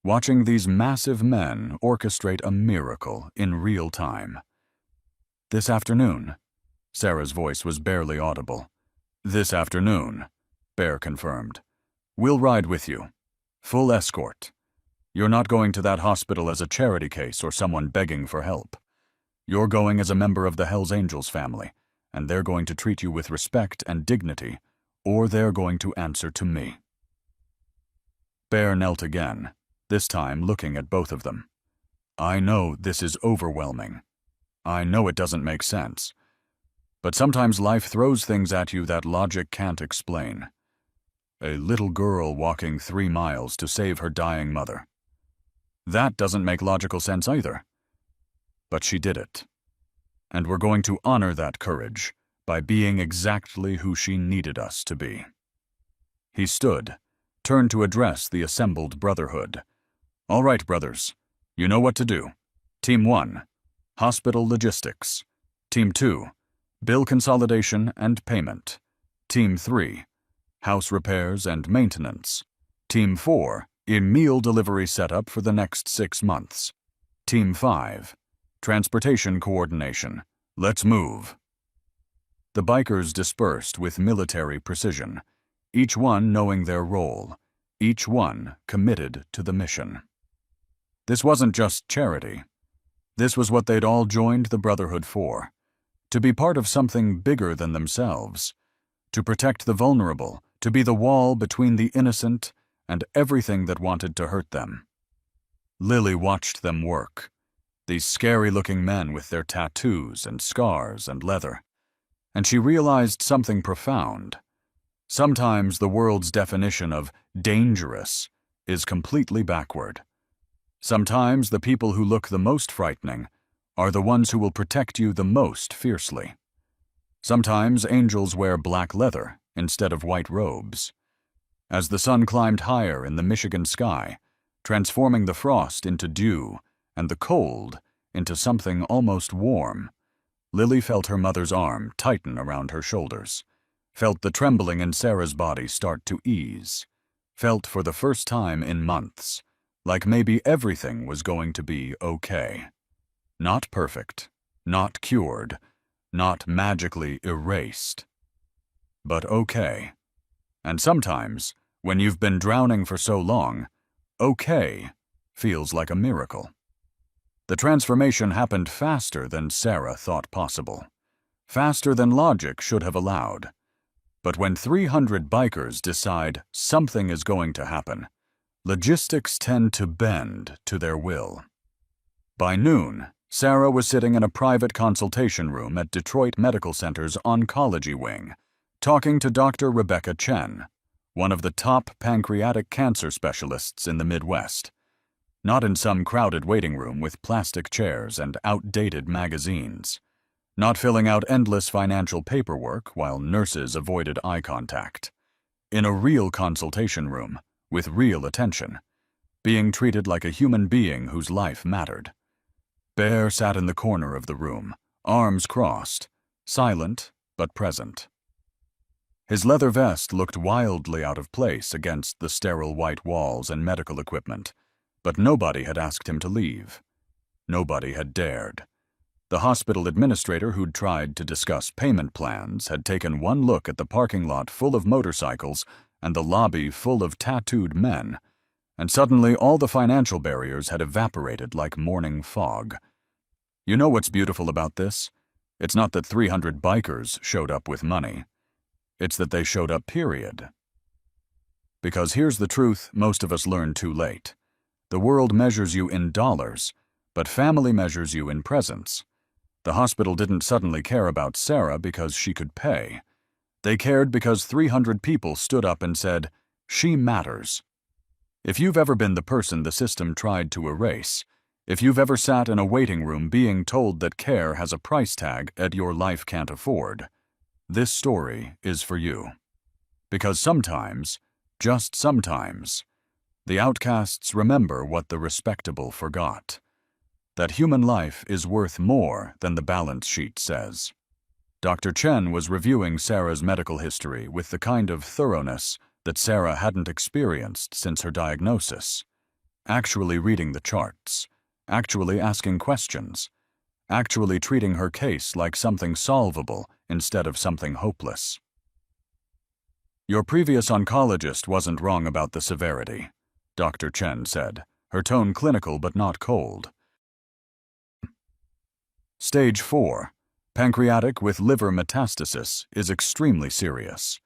watching these massive men orchestrate a miracle in real time. "This afternoon," Sarah's voice was barely audible. "This afternoon," Bear confirmed. "We'll ride with you. Full escort. You're not going to that hospital as a charity case or someone begging for help. You're going as a member of the Hells Angels family, and they're going to treat you with respect and dignity, or they're going to answer to me." Bear knelt again, this time looking at both of them. "I know this is overwhelming. I know it doesn't make sense. But sometimes life throws things at you that logic can't explain. A little girl walking 3 miles to save her dying mother. That doesn't make logical sense either. But she did it. And we're going to honor that courage by being exactly who she needed us to be." He stood, turned to address the assembled Brotherhood. "All right, brothers. You know what to do. Team 1, hospital logistics. Team 2, bill consolidation and payment. Team 3, house repairs and maintenance. Team 4, meal delivery setup for the next 6 months. Team 5, transportation coordination. Let's move." The bikers dispersed with military precision, each one knowing their role, each one committed to the mission. This wasn't just charity. This was what they'd all joined the Brotherhood for, to be part of something bigger than themselves, to protect the vulnerable, to be the wall between the innocent and everything that wanted to hurt them. Lily watched them work, these scary-looking men with their tattoos and scars and leather, and she realized something profound. Sometimes the world's definition of dangerous is completely backward. Sometimes the people who look the most frightening are the ones who will protect you the most fiercely. Sometimes angels wear black leather instead of white robes. As the sun climbed higher in the Michigan sky, transforming the frost into dew and the cold into something almost warm, Lily felt her mother's arm tighten around her shoulders, felt the trembling in Sarah's body start to ease, felt for the first time in months like maybe everything was going to be okay. Not perfect, not cured, not magically erased, but okay. And sometimes, when you've been drowning for so long, okay feels like a miracle. The transformation happened faster than Sarah thought possible, faster than logic should have allowed. But when 300 bikers decide something is going to happen, logistics tend to bend to their will. By noon, Sarah was sitting in a private consultation room at Detroit Medical Center's oncology wing, talking to Dr. Rebecca Chen, one of the top pancreatic cancer specialists in the Midwest. Not in some crowded waiting room with plastic chairs and outdated magazines. Not filling out endless financial paperwork while nurses avoided eye contact. In a real consultation room, with real attention, being treated like a human being whose life mattered. Bear sat in the corner of the room, arms crossed, silent but present. His leather vest looked wildly out of place against the sterile white walls and medical equipment, but nobody had asked him to leave. Nobody had dared. The hospital administrator who'd tried to discuss payment plans had taken one look at the parking lot full of motorcycles and the lobby full of tattooed men, and suddenly all the financial barriers had evaporated like morning fog. You know what's beautiful about this? It's not that 300 bikers showed up with money. It's that they showed up, period. Because here's the truth most of us learn too late. The world measures you in dollars, but family measures you in presence. The hospital didn't suddenly care about Sarah because she could pay. They cared because 300 people stood up and said, "She matters." If you've ever been the person the system tried to erase, if you've ever sat in a waiting room being told that care has a price tag that your life can't afford, this story is for you. Because sometimes, just sometimes, the outcasts remember what the respectable forgot. That human life is worth more than the balance sheet says. Dr. Chen was reviewing Sarah's medical history with the kind of thoroughness that Sarah hadn't experienced since her diagnosis. Actually reading the charts, actually asking questions, actually treating her case like something solvable instead of something hopeless. Your previous oncologist wasn't wrong about the severity, Dr. Chen said, her tone clinical but not cold. Stage 4, pancreatic with liver metastasis, is extremely serious.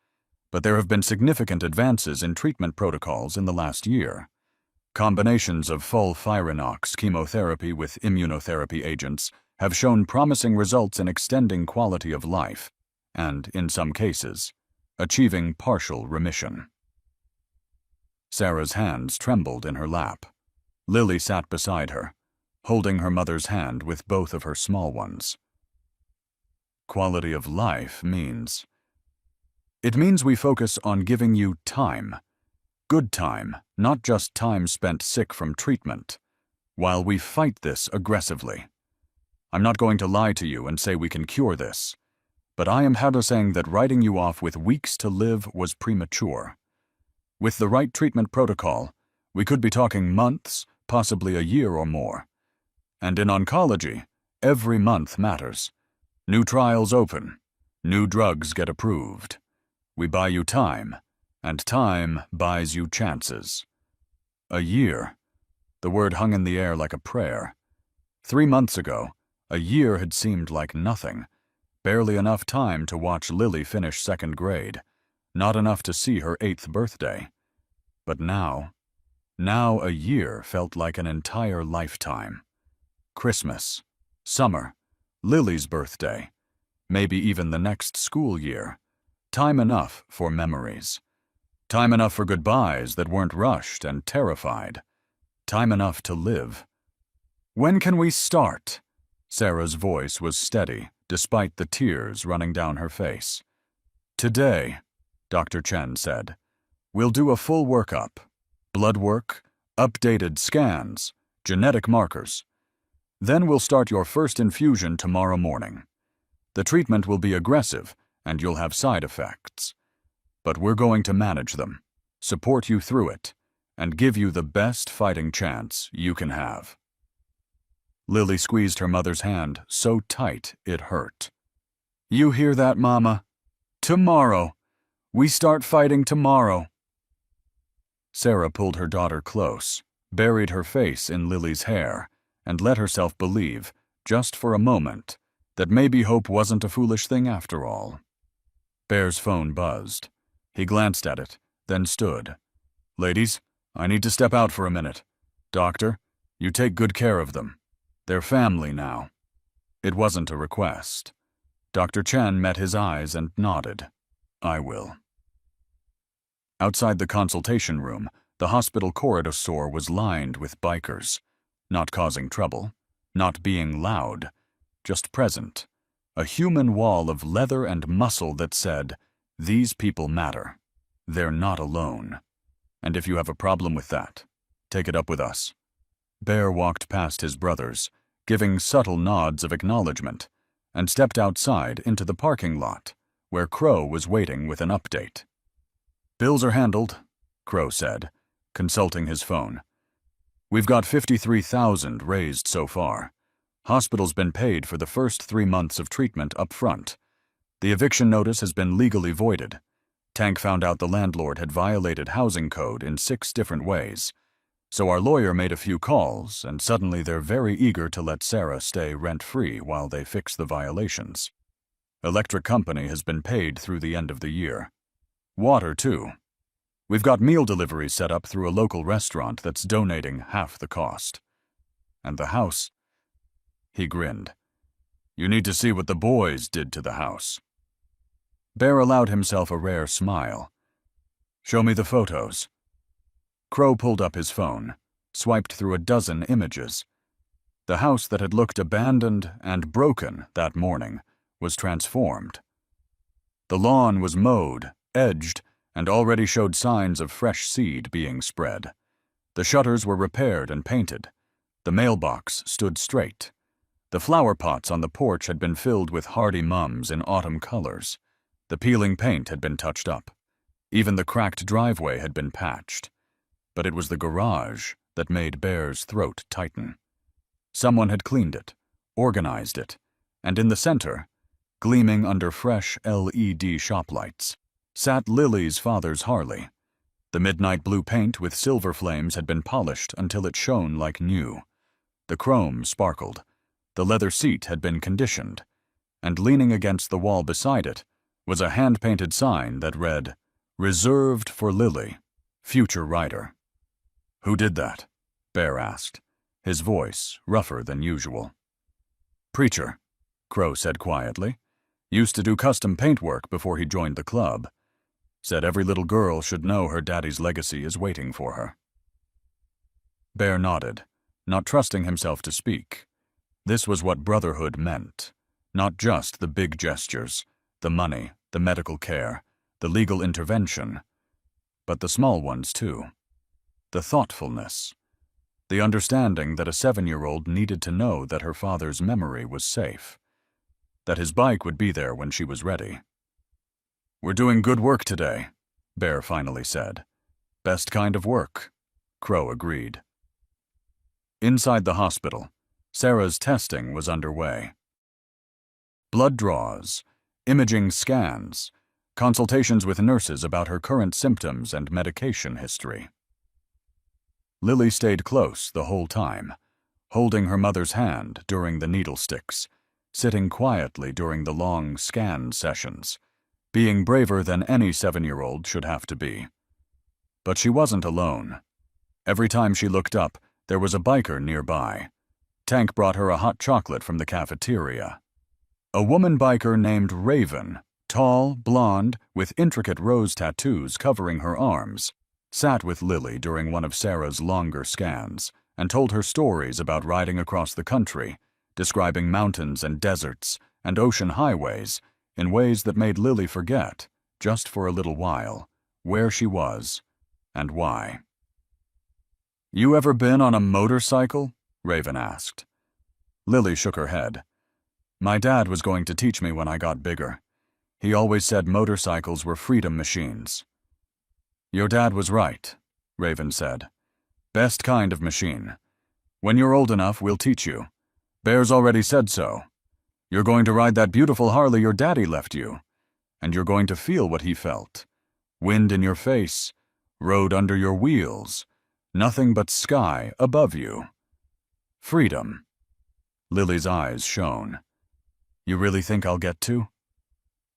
But there have been significant advances in treatment protocols in the last year. Combinations of FOLFIRINOX chemotherapy with immunotherapy agents have shown promising results in extending quality of life and, in some cases, achieving partial remission. Sarah's hands trembled in her lap. Lily sat beside her, holding her mother's hand with both of her small ones. Quality of life means... It means we focus on giving you time. Good time, not just time spent sick from treatment, while we fight this aggressively. I'm not going to lie to you and say we can cure this, but I am saying that writing you off with weeks to live was premature. With the right treatment protocol, we could be talking months, possibly a year or more. And in oncology, every month matters. New trials open. New drugs get approved. We buy you time, and time buys you chances. A year. The word hung in the air like a prayer. 3 months ago, a year had seemed like nothing. Barely enough time to watch Lily finish 2nd grade. Not enough to see her 8th birthday. But now a year felt like an entire lifetime. Christmas, summer, Lily's birthday, maybe even the next school year. Time enough for memories. Time enough for goodbyes that weren't rushed and terrified. Time enough to live. When can we start? Sarah's voice was steady, despite the tears running down her face. "Today," Dr. Chen said, "we'll do a full workup. Blood work, updated scans, genetic markers. Then we'll start your first infusion tomorrow morning. The treatment will be aggressive, and you'll have side effects. But we're going to manage them, support you through it, and give you the best fighting chance you can have." Lily squeezed her mother's hand so tight it hurt. "You hear that, Mama? Tomorrow. We start fighting tomorrow." Sarah pulled her daughter close, buried her face in Lily's hair, and let herself believe, just for a moment, that maybe hope wasn't a foolish thing after all. Bear's phone buzzed. He glanced at it, then stood. "Ladies, I need to step out for a minute. Doctor, you take good care of them. They're family now." It wasn't a request. Dr. Chen met his eyes and nodded. "I will." Outside the consultation room, the hospital corridor was lined with bikers, not causing trouble, not being loud, just present, a human wall of leather and muscle that said, "These people matter. They're not alone. And if you have a problem with that, take it up with us." Bear walked past his brothers, giving subtle nods of acknowledgement, and stepped outside into the parking lot, where Crow was waiting with an update. "Bills are handled," Crow said, consulting his phone. "We've got 53,000 raised so far. Hospital's been paid for the first 3 months of treatment up front. The eviction notice has been legally voided. Tank found out the landlord had violated housing code in 6 different ways. So our lawyer made a few calls, and suddenly they're very eager to let Sarah stay rent-free while they fix the violations. Electric company has been paid through the end of the year. Water, too. We've got meal deliveries set up through a local restaurant that's donating half the cost. And the house..." He grinned. "You need to see what the boys did to the house." Bear allowed himself a rare smile. "Show me the photos." Crow pulled up his phone, swiped through a dozen images. The house that had looked abandoned and broken that morning was transformed. The lawn was mowed, edged, and already showed signs of fresh seed being spread. The shutters were repaired and painted. The mailbox stood straight. The flower pots on the porch had been filled with hardy mums in autumn colors. The peeling paint had been touched up. Even the cracked driveway had been patched. But it was the garage that made Bear's throat tighten. Someone had cleaned it, organized it, and in the center, gleaming under fresh LED shop lights, sat Lily's father's Harley. The midnight blue paint with silver flames had been polished until it shone like new. The chrome sparkled. The leather seat had been conditioned, and leaning against the wall beside it was a hand-painted sign that read, "Reserved for Lily, future rider." "Who did that?" Bear asked, his voice rougher than usual. "Preacher," Crow said quietly. "Used to do custom paintwork before he joined the club. Said every little girl should know her daddy's legacy is waiting for her." Bear nodded, not trusting himself to speak. This was what Brotherhood meant. Not just the big gestures, the money, the medical care, the legal intervention, but the small ones too. The thoughtfulness. The understanding that a 7-year-old needed to know that her father's memory was safe. That his bike would be there when she was ready. "We're doing good work today," Bear finally said. "Best kind of work," Crow agreed. Inside the hospital, Sarah's testing was underway. Blood draws, imaging scans, consultations with nurses about her current symptoms and medication history. Lily stayed close the whole time, holding her mother's hand during the needle sticks, sitting quietly during the long scan sessions, being braver than any 7-year-old should have to be. But she wasn't alone. Every time she looked up, there was a biker nearby. Tank brought her a hot chocolate from the cafeteria. A woman biker named Raven, tall, blonde, with intricate rose tattoos covering her arms, sat with Lily during one of Sarah's longer scans and told her stories about riding across the country, describing mountains and deserts and ocean highways in ways that made Lily forget, just for a little while, where she was and why. "You ever been on a motorcycle?" Raven asked. Lily shook her head. "My dad was going to teach me when I got bigger. He always said motorcycles were freedom machines." "Your dad was right," Raven said. "Best kind of machine. When you're old enough, we'll teach you. Bear's already said so. You're going to ride that beautiful Harley your daddy left you, and you're going to feel what he felt. Wind in your face, road under your wheels, nothing but sky above you. Freedom." Lily's eyes shone. "You really think I'll get to?"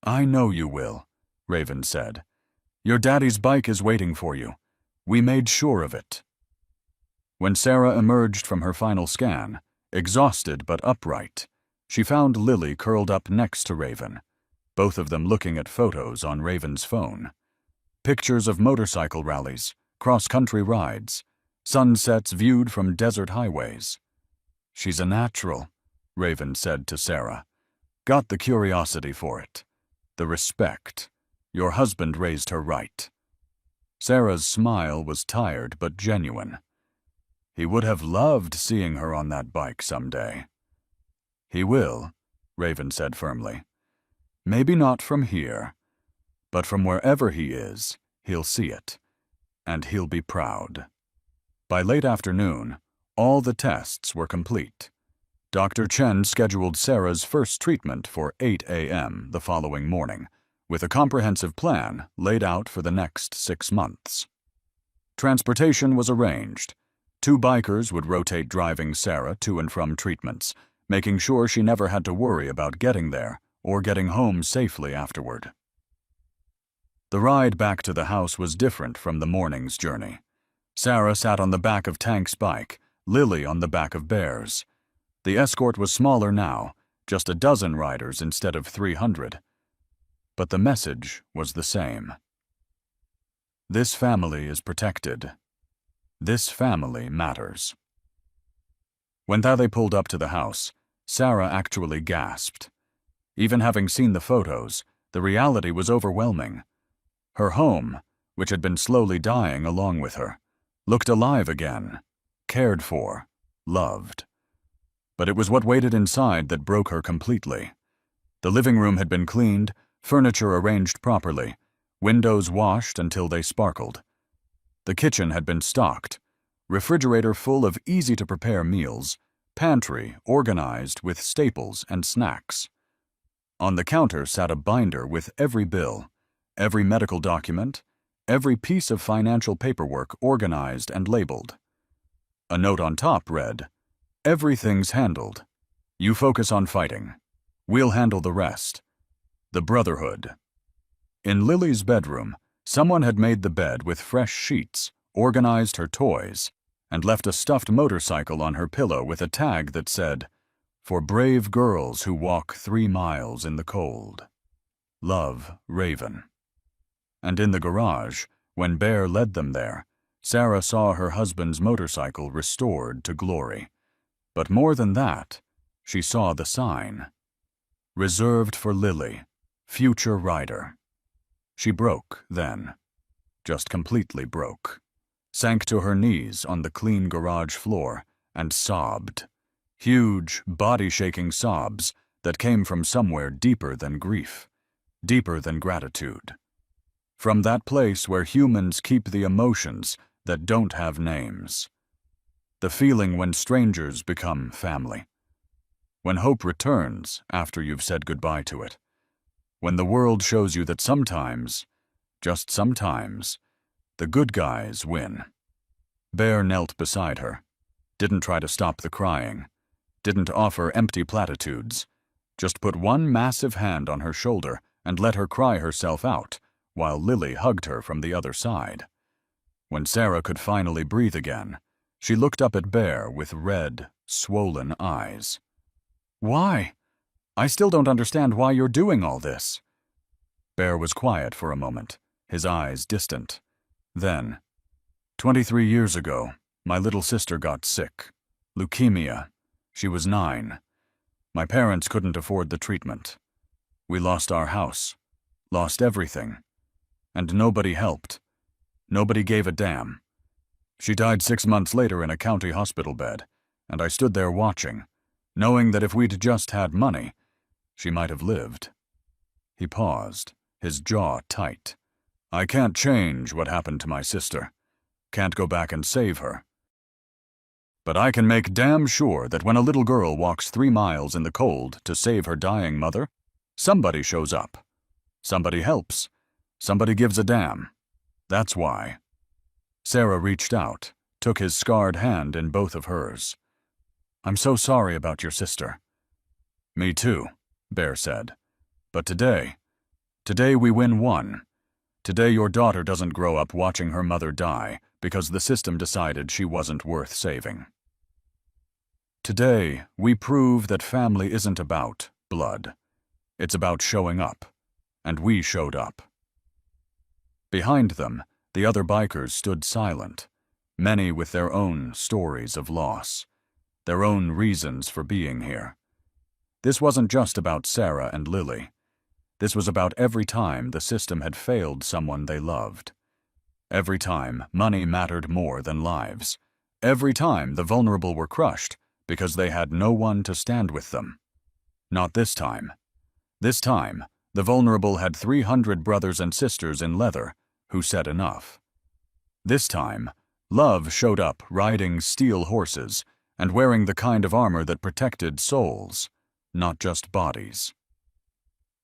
"I know you will," Raven said. "Your daddy's bike is waiting for you. We made sure of it." When Sarah emerged from her final scan, exhausted but upright, she found Lily curled up next to Raven, both of them looking at photos on Raven's phone. Pictures of motorcycle rallies, cross-country rides, sunsets viewed from desert highways. "She's a natural," Raven said to Sarah. "Got the curiosity for it. The respect. Your husband raised her right." Sarah's smile was tired but genuine. "He would have loved seeing her on that bike someday." "He will," Raven said firmly. "Maybe not from here, but from wherever he is, he'll see it, and he'll be proud." By late afternoon, all the tests were complete. Dr. Chen scheduled Sarah's first treatment for 8 a.m. the following morning, with a comprehensive plan laid out for the next 6 months. Transportation was arranged. 2 bikers would rotate driving Sarah to and from treatments, making sure she never had to worry about getting there or getting home safely afterward. The ride back to the house was different from the morning's journey. Sarah sat on the back of Tank's bike, Lily on the back of Bear's. The escort was smaller now, just a dozen riders instead of 300. But the message was the same. This family is protected. This family matters. When they pulled up to the house, Sarah actually gasped. Even having seen the photos, the reality was overwhelming. Her home, which had been slowly dying along with her, looked alive again, cared for, loved. But it was what waited inside that broke her completely. The living room had been cleaned, furniture arranged properly, windows washed until they sparkled. The kitchen had been stocked, refrigerator full of easy-to-prepare meals, pantry organized with staples and snacks. On the counter sat a binder with every bill, every medical document, every piece of financial paperwork organized and labeled. A note on top read, "Everything's handled. You focus on fighting. We'll handle the rest. The Brotherhood." In Lily's bedroom, someone had made the bed with fresh sheets, organized her toys, and left a stuffed motorcycle on her pillow with a tag that said, "For brave girls who walk 3 miles in the cold. Love, Raven." And in the garage, when Bear led them there, Sarah saw her husband's motorcycle restored to glory. But more than that, she saw the sign. Reserved for Lily, future rider. She broke then. Just completely broke. Sank to her knees on the clean garage floor and sobbed. Huge, body-shaking sobs that came from somewhere deeper than grief, deeper than gratitude. From that place where humans keep the emotions that don't have names. The feeling when strangers become family. When hope returns after you've said goodbye to it. When the world shows you that sometimes, just sometimes, the good guys win. Bear knelt beside her, didn't try to stop the crying, didn't offer empty platitudes, just put one massive hand on her shoulder and let her cry herself out, while Lily hugged her from the other side. When Sarah could finally breathe again, she looked up at Bear with red, swollen eyes. "Why? I still don't understand why you're doing all this." Bear was quiet for a moment, his eyes distant. Then, 23 years ago, my little sister got sick. Leukemia. She was 9. My parents couldn't afford the treatment. We lost our house, lost everything, and nobody helped. Nobody gave a damn. She died 6 months later in a county hospital bed, and I stood there watching, knowing that if we'd just had money, she might have lived. He paused, his jaw tight. I can't change what happened to my sister. Can't go back and save her. But I can make damn sure that when a little girl walks 3 miles in the cold to save her dying mother, somebody shows up. Somebody helps. Somebody gives a damn. That's why. Sarah reached out, took his scarred hand in both of hers. I'm so sorry about your sister. Me too, Bear said. But today we win one. Today your daughter doesn't grow up watching her mother die because the system decided she wasn't worth saving. Today, we prove that family isn't about blood. It's about showing up. And we showed up. Behind them, the other bikers stood silent, many with their own stories of loss, their own reasons for being here. This wasn't just about Sarah and Lily. This was about every time the system had failed someone they loved. Every time money mattered more than lives. Every time the vulnerable were crushed because they had no one to stand with them. Not this time. This time, the vulnerable had 300 brothers and sisters in leather who said enough. This time, love showed up riding steel horses and wearing the kind of armor that protected souls, not just bodies.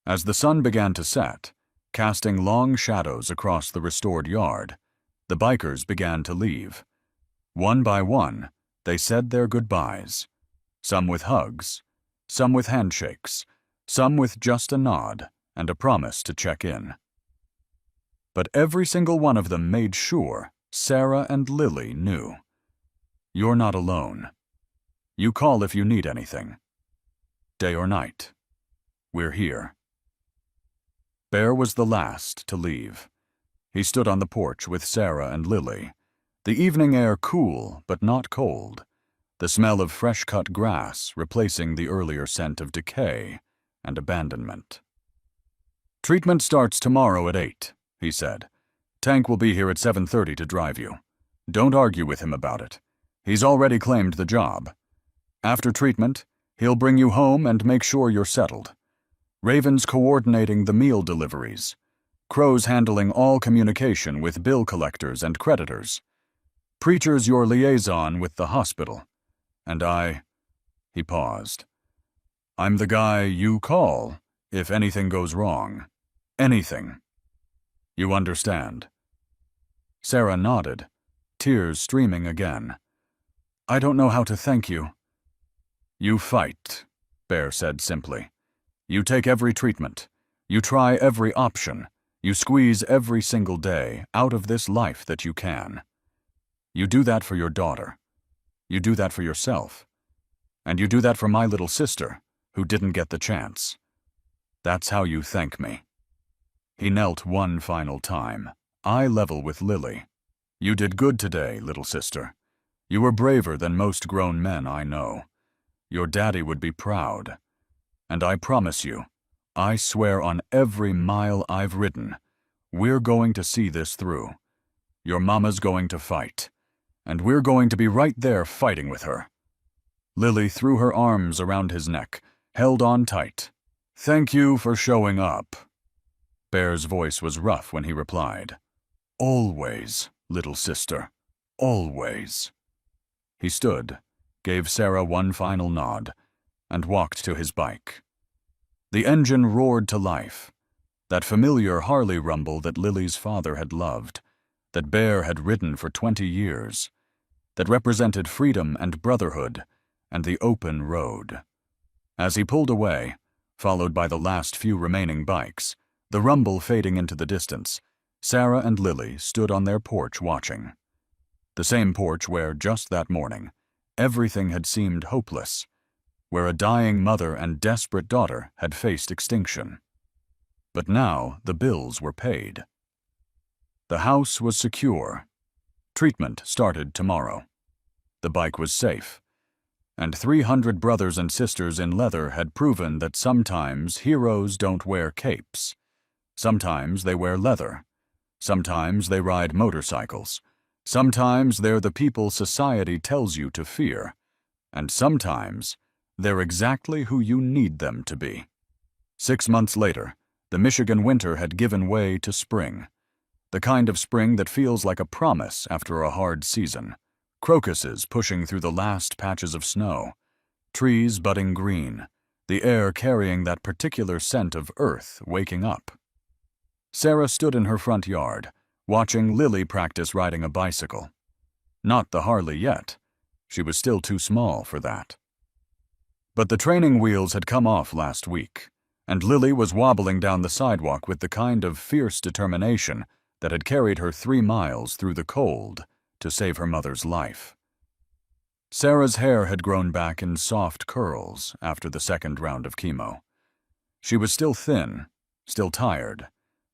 As the sun began to set, casting long shadows across the restored yard, the bikers began to leave. One by one, they said their goodbyes, some with hugs, some with handshakes, some with just a nod and a promise to check in. But every single one of them made sure Sarah and Lily knew. You're not alone. You call if you need anything. Day or night. We're here. Bear was the last to leave. He stood on the porch with Sarah and Lily, the evening air cool but not cold, the smell of fresh-cut grass replacing the earlier scent of decay and abandonment. Treatment starts tomorrow at 8, he said. Tank will be here at 7:30 to drive you. Don't argue with him about it. He's already claimed the job. After treatment, he'll bring you home and make sure you're settled. Raven's coordinating the meal deliveries. Crow's handling all communication with bill collectors and creditors. Preacher's your liaison with the hospital. And he paused. I'm the guy you call if anything goes wrong. Anything. You understand? Sarah nodded, tears streaming again. I don't know how to thank you. You fight, Bear said simply. You take every treatment. You try every option. You squeeze every single day out of this life that you can. You do that for your daughter. You do that for yourself. And you do that for my little sister, who didn't get the chance. That's how you thank me. He knelt one final time, eye level with Lily. You did good today, little sister. You were braver than most grown men I know. Your daddy would be proud. And I promise you, I swear on every mile I've ridden, we're going to see this through. Your mama's going to fight. And we're going to be right there fighting with her. Lily threw her arms around his neck, held on tight. Thank you for showing up. Bear's voice was rough when he replied. Always, little sister. Always. He stood, gave Sarah one final nod, and walked to his bike. The engine roared to life. That familiar Harley rumble that Lily's father had loved, that Bear had ridden for 20 years, that represented freedom and brotherhood and the open road. As he pulled away, followed by the last few remaining bikes, the rumble fading into the distance, Sarah and Lily stood on their porch watching. The same porch where, just that morning, everything had seemed hopeless, where a dying mother and desperate daughter had faced extinction. But now the bills were paid. The house was secure. Treatment started tomorrow. The bike was safe. and 300 brothers and sisters in leather had proven that sometimes heroes don't wear capes. Sometimes they wear leather. Sometimes they ride motorcycles. Sometimes they're the people society tells you to fear. And sometimes they're exactly who you need them to be. 6 months later, the Michigan winter had given way to spring. The kind of spring that feels like a promise after a hard season. Crocuses pushing through the last patches of snow. Trees budding green. The air carrying that particular scent of earth waking up. Sarah stood in her front yard, watching Lily practice riding a bicycle. Not the Harley yet. She was still too small for that. But the training wheels had come off last week, and Lily was wobbling down the sidewalk with the kind of fierce determination that had carried her 3 miles through the cold to save her mother's life. Sarah's hair had grown back in soft curls after the second round of chemo. She was still thin, still tired,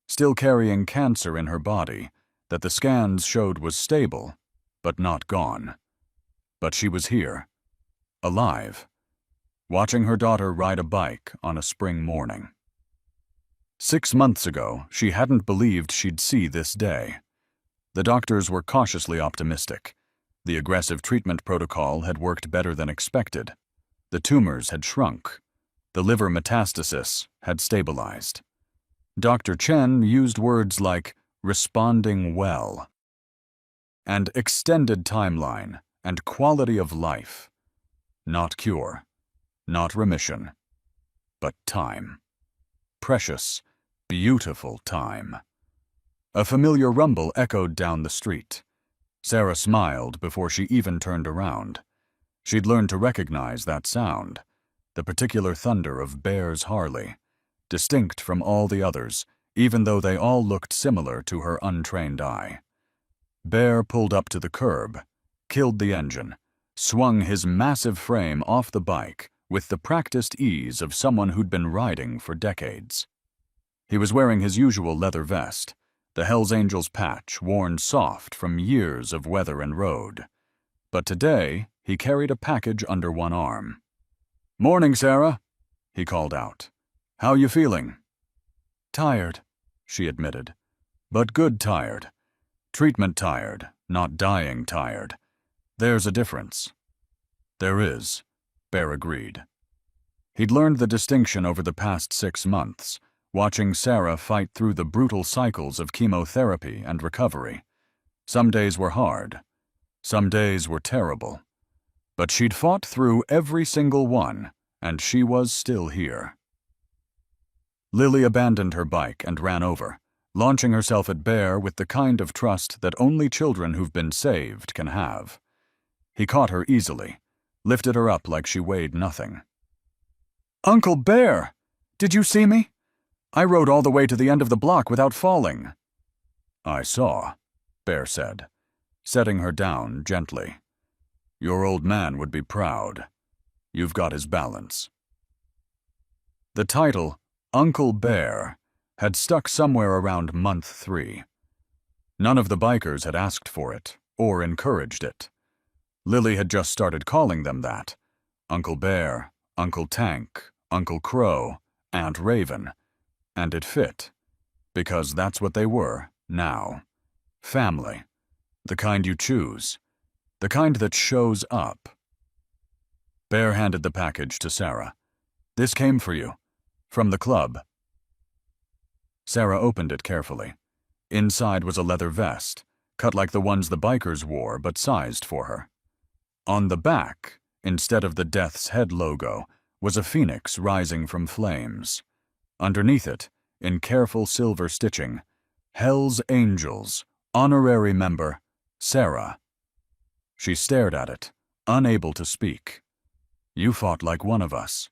still carrying cancer in her body that the scans showed was stable, but not gone. But she was here, alive, watching her daughter ride a bike on a spring morning. 6 months ago, she hadn't believed she'd see this day. The doctors were cautiously optimistic. The aggressive treatment protocol had worked better than expected. The tumors had shrunk. The liver metastasis had stabilized. Dr. Chen used words like responding well and extended timeline and quality of life. Not cure, not remission, but time. Precious, beautiful time. A familiar rumble echoed down the street. Sarah smiled before she even turned around. She'd learned to recognize that sound, the particular thunder of Bear's Harley, distinct from all the others, even though they all looked similar to her untrained eye. Bear pulled up to the curb, killed the engine, swung his massive frame off the bike with the practiced ease of someone who'd been riding for decades. He was wearing his usual leather vest, the Hells Angels patch worn soft from years of weather and road. But today, he carried a package under one arm. "Morning, Sarah," he called out. "How you feeling?" "Tired," she admitted. "But good tired. Treatment tired, not dying tired. There's a difference." "There is," Bear agreed. He'd learned the distinction over the past 6 months, watching Sarah fight through the brutal cycles of chemotherapy and recovery. Some days were hard. Some days were terrible. But she'd fought through every single one, and she was still here. Lily abandoned her bike and ran over, launching herself at Bear with the kind of trust that only children who've been saved can have. He caught her easily, lifted her up like she weighed nothing. "Uncle Bear! Did you see me? I rode all the way to the end of the block without falling." "I saw," Bear said, setting her down gently. "Your old man would be proud. You've got his balance." The title, Uncle Bear, had stuck somewhere around month 3. None of the bikers had asked for it or encouraged it. Lily had just started calling them that. Uncle Bear, Uncle Tank, Uncle Crow, Aunt Raven. And it fit, because that's what they were now. Family. The kind you choose. The kind that shows up. Bear handed the package to Sarah. "This came for you. From the club." Sarah opened it carefully. Inside was a leather vest, cut like the ones the bikers wore but sized for her. On the back, instead of the Death's Head logo, was a phoenix rising from flames. Underneath it, in careful silver stitching, Hells Angels, honorary member, Sarah. She stared at it, unable to speak. "You fought like one of us,"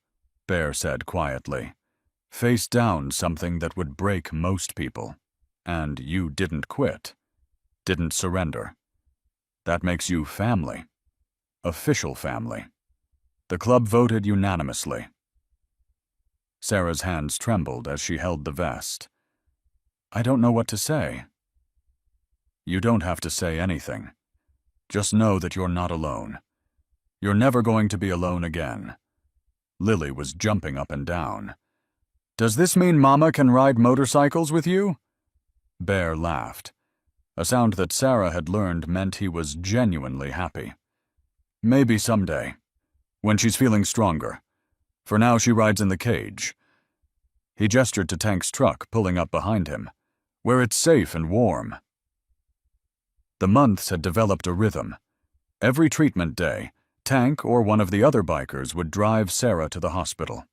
Bear said quietly. "Faced down something that would break most people. And you didn't quit. Didn't surrender. That makes you family. Official family. The club voted unanimously." Sarah's hands trembled as she held the vest. "I don't know what to say." "You don't have to say anything. Just know that you're not alone. You're never going to be alone again." Lily was jumping up and down. "Does this mean Mama can ride motorcycles with you?" Bear laughed, a sound that Sarah had learned meant he was genuinely happy. "Maybe someday, when she's feeling stronger. For now she rides in the cage." He gestured to Tank's truck pulling up behind him, "where it's safe and warm." The months had developed a rhythm. Every treatment day, Tank or one of the other bikers would drive Sarah to the hospital.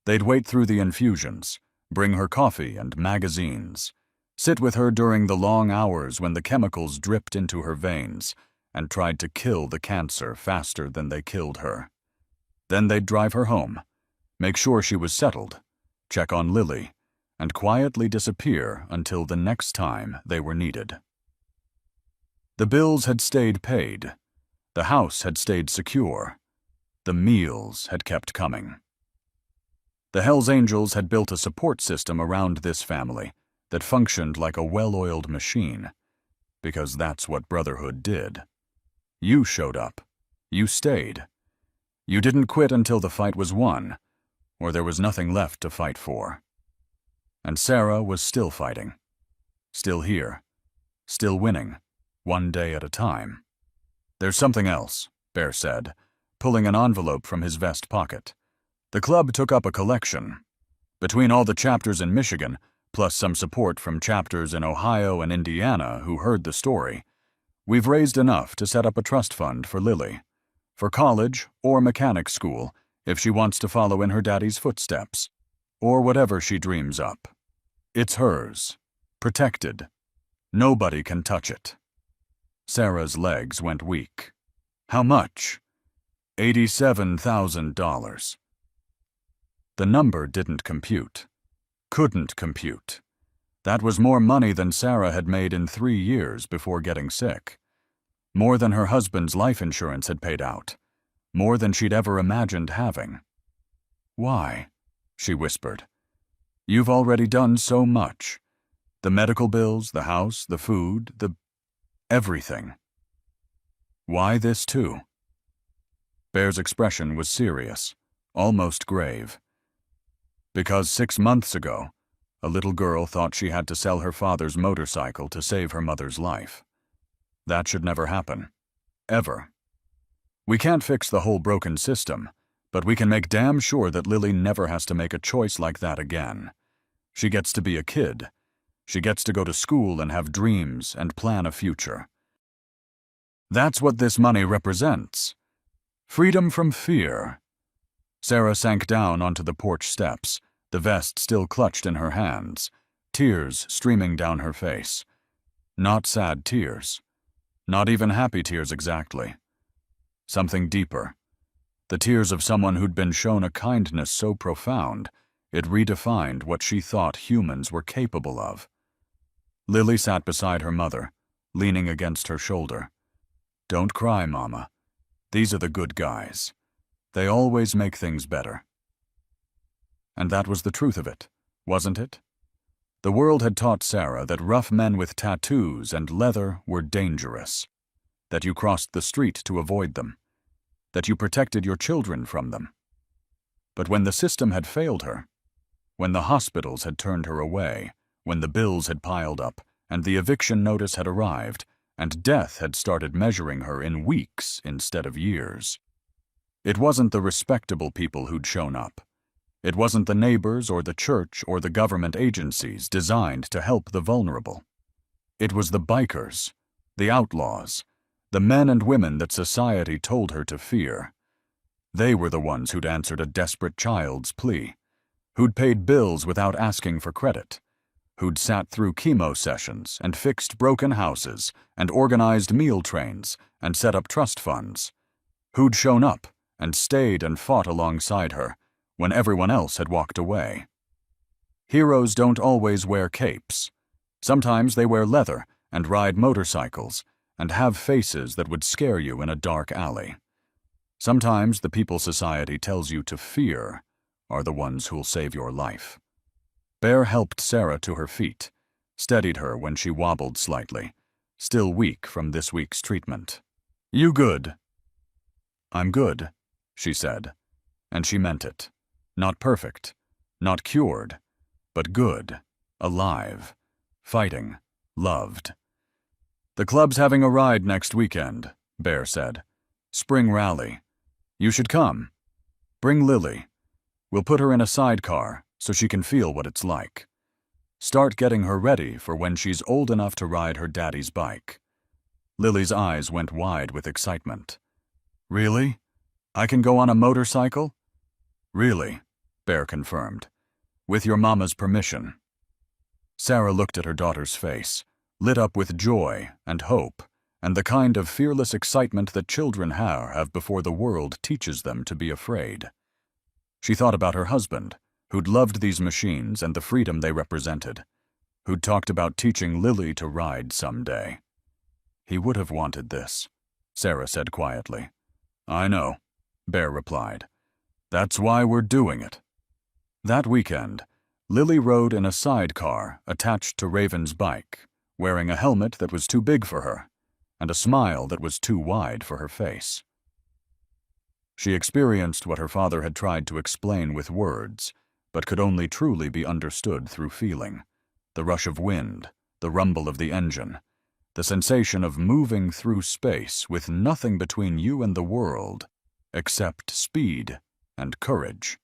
They'd wait through the infusions, bring her coffee and magazines, sit with her during the long hours when the chemicals dripped into her veins and tried to kill the cancer faster than they killed her. Then they'd drive her home, make sure she was settled, check on Lily, and quietly disappear until the next time they were needed. The bills had stayed paid. The house had stayed secure. The meals had kept coming. The Hells Angels had built a support system around this family that functioned like a well-oiled machine, because that's what Brotherhood did. You showed up. You stayed. You didn't quit until the fight was won, or there was nothing left to fight for. And Sarah was still fighting. Still here. Still winning, one day at a time. "There's something else," Bear said, pulling an envelope from his vest pocket. "The club took up a collection. Between all the chapters in Michigan, plus some support from chapters in Ohio and Indiana who heard the story, we've raised enough to set up a trust fund for Lily, for college or mechanic school if she wants to follow in her daddy's footsteps, or whatever she dreams up. It's hers, protected. Nobody can touch it." Sarah's legs went weak. "How much?" $87,000. The number didn't compute. Couldn't compute. That was more money than Sarah had made in 3 years before getting sick. More than her husband's life insurance had paid out. More than she'd ever imagined having. "Why?" she whispered. "You've already done so much. The medical bills, the house, the food, everything. Why this too?" Bear's expression was serious, almost grave. "Because 6 months ago, a little girl thought she had to sell her father's motorcycle to save her mother's life. That should never happen. Ever. We can't fix the whole broken system, but we can make damn sure that Lily never has to make a choice like that again. She gets to be a kid. She gets to go to school and have dreams and plan a future. That's what this money represents. Freedom from fear." Sarah sank down onto the porch steps, the vest still clutched in her hands, tears streaming down her face. Not sad tears. Not even happy tears exactly. Something deeper. The tears of someone who'd been shown a kindness so profound, it redefined what she thought humans were capable of. Lily sat beside her mother, leaning against her shoulder. "Don't cry, Mama. These are the good guys. They always make things better." And that was the truth of it, wasn't it? The world had taught Sarah that rough men with tattoos and leather were dangerous, that you crossed the street to avoid them, that you protected your children from them. But when the system had failed her, when the hospitals had turned her away, when the bills had piled up, and the eviction notice had arrived, and death had started measuring her in weeks instead of years, it wasn't the respectable people who'd shown up. It wasn't the neighbors or the church or the government agencies designed to help the vulnerable. It was the bikers, the outlaws, the men and women that society told her to fear. They were the ones who'd answered a desperate child's plea, who'd paid bills without asking for credit, who'd sat through chemo sessions and fixed broken houses and organized meal trains and set up trust funds, who'd shown up and stayed and fought alongside her when everyone else had walked away. Heroes don't always wear capes. Sometimes they wear leather and ride motorcycles and have faces that would scare you in a dark alley. Sometimes the people society tells you to fear are the ones who'll save your life. Bear helped Sarah to her feet, steadied her when she wobbled slightly, still weak from this week's treatment. "You good?" "I'm good," she said, and she meant it. Not perfect, not cured, but good, alive, fighting, loved. "The club's having a ride next weekend," Bear said. "Spring rally. You should come. Bring Lily. We'll put her in a sidecar so she can feel what it's like. Start getting her ready for when she's old enough to ride her daddy's bike." Lily's eyes went wide with excitement. "Really? I can go on a motorcycle?" "Really," Bear confirmed. "With your mama's permission." Sarah looked at her daughter's face, lit up with joy and hope, and the kind of fearless excitement that children have before the world teaches them to be afraid. She thought about her husband, who'd loved these machines and the freedom they represented, who'd talked about teaching Lily to ride someday. "He would have wanted this," Sarah said quietly. "I know," Bear replied. "That's why we're doing it." That weekend, Lily rode in a sidecar attached to Raven's bike, wearing a helmet that was too big for her, and a smile that was too wide for her face. She experienced what her father had tried to explain with words, but could only truly be understood through feeling: the rush of wind, the rumble of the engine, the sensation of moving through space with nothing between you and the world except speed and courage.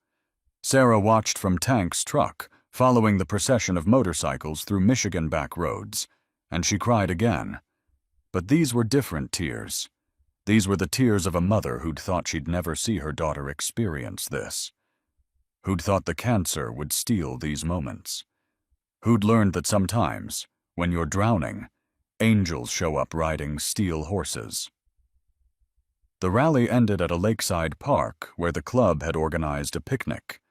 Sarah watched from Tank's truck, following the procession of motorcycles through Michigan back roads, and she cried again. But these were different tears. These were the tears of a mother who'd thought she'd never see her daughter experience this. Who'd thought the cancer would steal these moments. Who'd learned that sometimes, when you're drowning, angels show up riding steel horses. The rally ended at a lakeside park where the club had organized a picnic.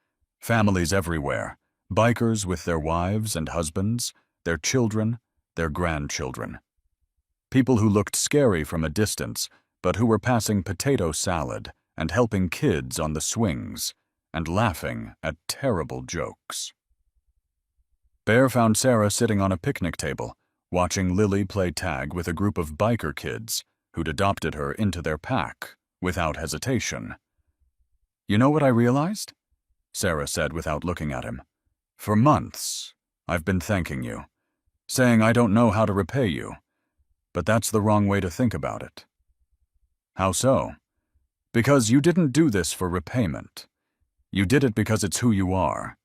Families everywhere, bikers with their wives and husbands, their children, their grandchildren. People who looked scary from a distance, but who were passing potato salad and helping kids on the swings and laughing at terrible jokes. Bear found Sarah sitting on a picnic table, watching Lily play tag with a group of biker kids who'd adopted her into their pack without hesitation. "You know what I realized?" Sarah said without looking at him. "For months, I've been thanking you, saying I don't know how to repay you, but that's the wrong way to think about it." "How so?" "Because you didn't do this for repayment. You did it because it's who you are.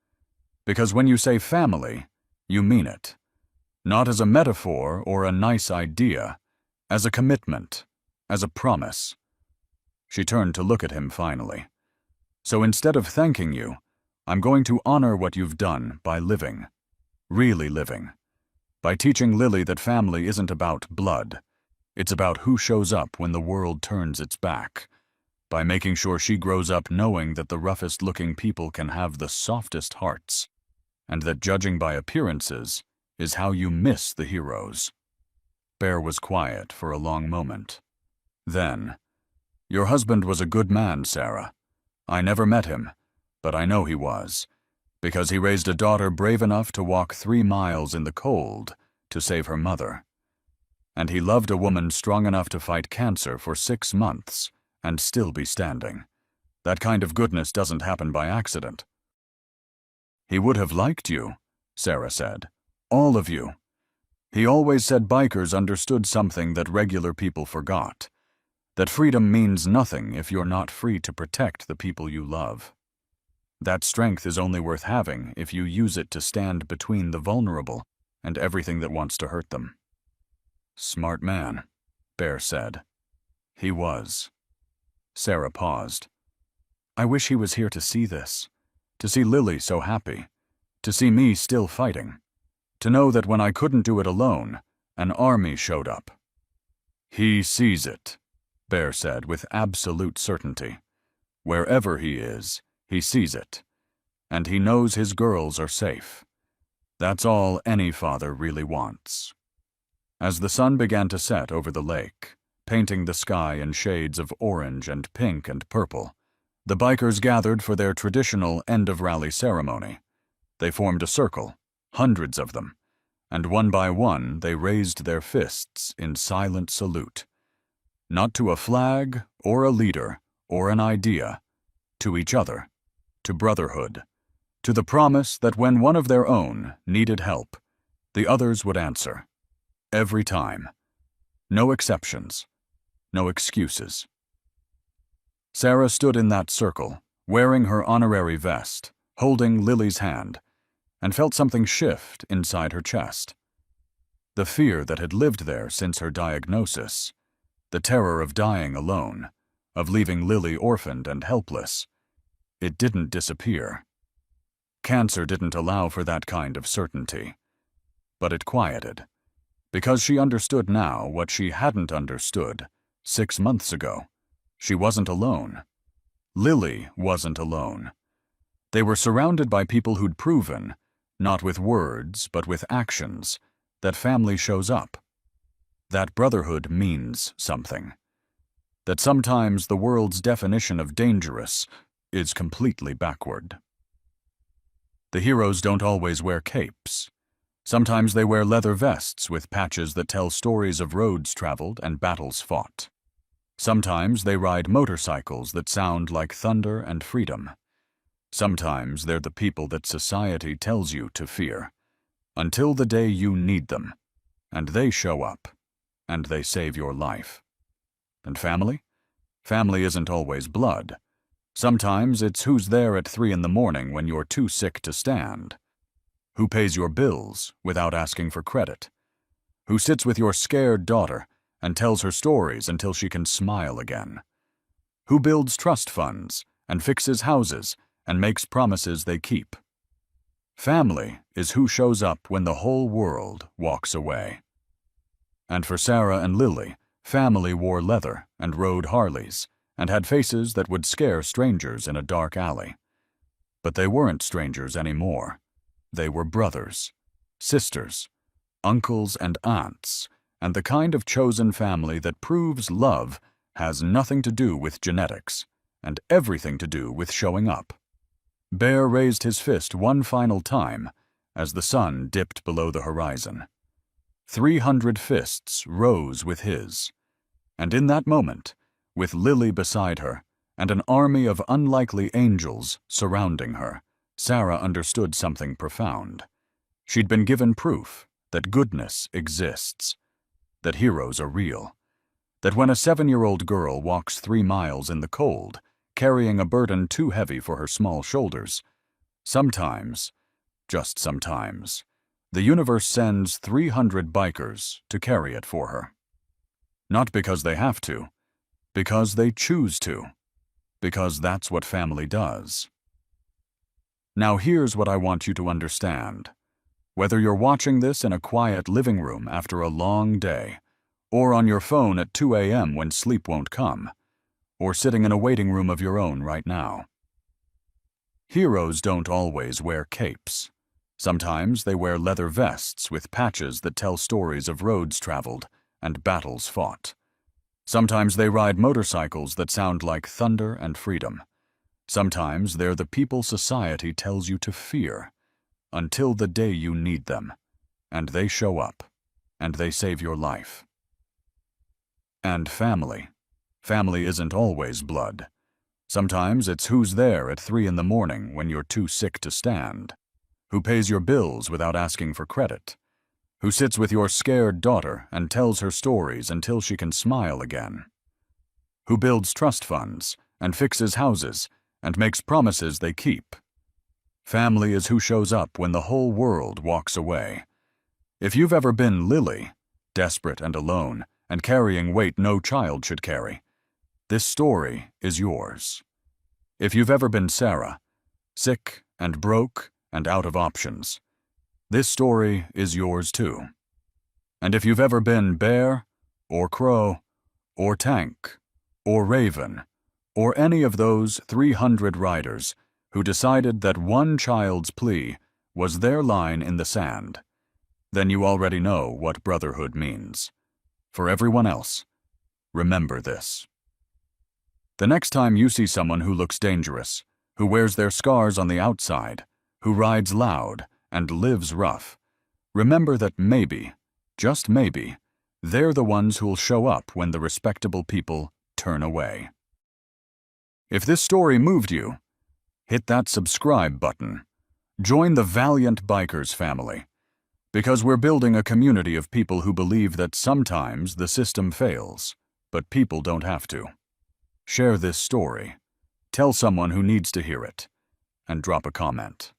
Because when you say family, you mean it. Not as a metaphor or a nice idea, as a commitment, as a promise." She turned to look at him finally. "So instead of thanking you, I'm going to honor what you've done by living. Really living. By teaching Lily that family isn't about blood. It's about who shows up when the world turns its back. By making sure she grows up knowing that the roughest-looking people can have the softest hearts, and that judging by appearances is how you miss the heroes." Bear was quiet for a long moment. Then, "Your husband was a good man, Sarah. I never met him, but I know he was, because he raised a daughter brave enough to walk 3 miles in the cold to save her mother. And he loved a woman strong enough to fight cancer for 6 months and still be standing. That kind of goodness doesn't happen by accident." "He would have liked you," Sarah said. "All of you. He always said bikers understood something that regular people forgot. That freedom means nothing if you're not free to protect the people you love. That strength is only worth having if you use it to stand between the vulnerable and everything that wants to hurt them." "Smart man," Bear said. "He was." Sarah paused. "I wish he was here to see this, to see Lily so happy, to see me still fighting, to know that when I couldn't do it alone, an army showed up." "He sees it," Bear said with absolute certainty. "Wherever he is, he sees it, and he knows his girls are safe. That's all any father really wants." As the sun began to set over the lake, painting the sky in shades of orange and pink and purple, the bikers gathered for their traditional end-of-rally ceremony. They formed a circle, hundreds of them, and one by one they raised their fists in silent salute. Not to a flag or a leader or an idea, to each other, to Brotherhood, to the promise that when one of their own needed help, the others would answer. Every time. No exceptions. No excuses. Sarah stood in that circle, wearing her honorary vest, holding Lily's hand, and felt something shift inside her chest. The fear that had lived there since her diagnosis, the terror of dying alone, of leaving Lily orphaned and helpless, it didn't disappear. Cancer didn't allow for that kind of certainty. But it quieted, because she understood now what she hadn't understood 6 months ago. She wasn't alone. Lily wasn't alone. They were surrounded by people who'd proven, not with words but with actions, that family shows up. That brotherhood means something. That sometimes the world's definition of dangerous is completely backward. The heroes don't always wear capes. Sometimes they wear leather vests with patches that tell stories of roads traveled and battles fought. Sometimes they ride motorcycles that sound like thunder and freedom. Sometimes they're the people that society tells you to fear, until the day you need them, and they show up, and they save your life. And family? Family isn't always blood. Sometimes it's who's there at 3 in the morning when you're too sick to stand. Who pays your bills without asking for credit. Who sits with your scared daughter and tells her stories until she can smile again. Who builds trust funds and fixes houses and makes promises they keep. Family is who shows up when the whole world walks away. And for Sarah and Lily, family wore leather and rode Harleys and had faces that would scare strangers in a dark alley. But they weren't strangers anymore. They were brothers, sisters, uncles and aunts, and the kind of chosen family that proves love has nothing to do with genetics and everything to do with showing up. Bear raised his fist one final time as the sun dipped below the horizon. 300 fists rose with his, and in that moment, with Lily beside her and an army of unlikely angels surrounding her, Sarah understood something profound. She'd been given proof that goodness exists, that heroes are real, that when a 7-year-old girl walks 3 miles in the cold, carrying a burden too heavy for her small shoulders, sometimes, just sometimes, the universe sends 300 bikers to carry it for her. Not because they have to, because they choose to, because that's what family does. Now here's what I want you to understand. Whether you're watching this in a quiet living room after a long day, or on your phone at 2 a.m. when sleep won't come, or sitting in a waiting room of your own right now. Heroes don't always wear capes. Sometimes they wear leather vests with patches that tell stories of roads traveled and battles fought. Sometimes they ride motorcycles that sound like thunder and freedom. Sometimes they're the people society tells you to fear, until the day you need them, and they show up, and they save your life. And family. Family isn't always blood. Sometimes it's who's there at 3 in the morning when you're too sick to stand, who pays your bills without asking for credit, who sits with your scared daughter and tells her stories until she can smile again, who builds trust funds and fixes houses and makes promises they keep. Family is who shows up when the whole world walks away. If you've ever been Lily, desperate and alone, and carrying weight no child should carry, this story is yours. If you've ever been Sarah, sick and broke and out of options, this story is yours too. And if you've ever been Bear, or Crow, or Tank, or Raven, or any of those 300 riders who decided that one child's plea was their line in the sand, then you already know what brotherhood means. For everyone else, remember this. The next time you see someone who looks dangerous, who wears their scars on the outside, who rides loud and lives rough, remember that maybe, just maybe, they're the ones who'll show up when the respectable people turn away. If this story moved you, hit that subscribe button. Join the Valiant Bikers family, because we're building a community of people who believe that sometimes the system fails, but people don't have to. Share this story, tell someone who needs to hear it, and drop a comment.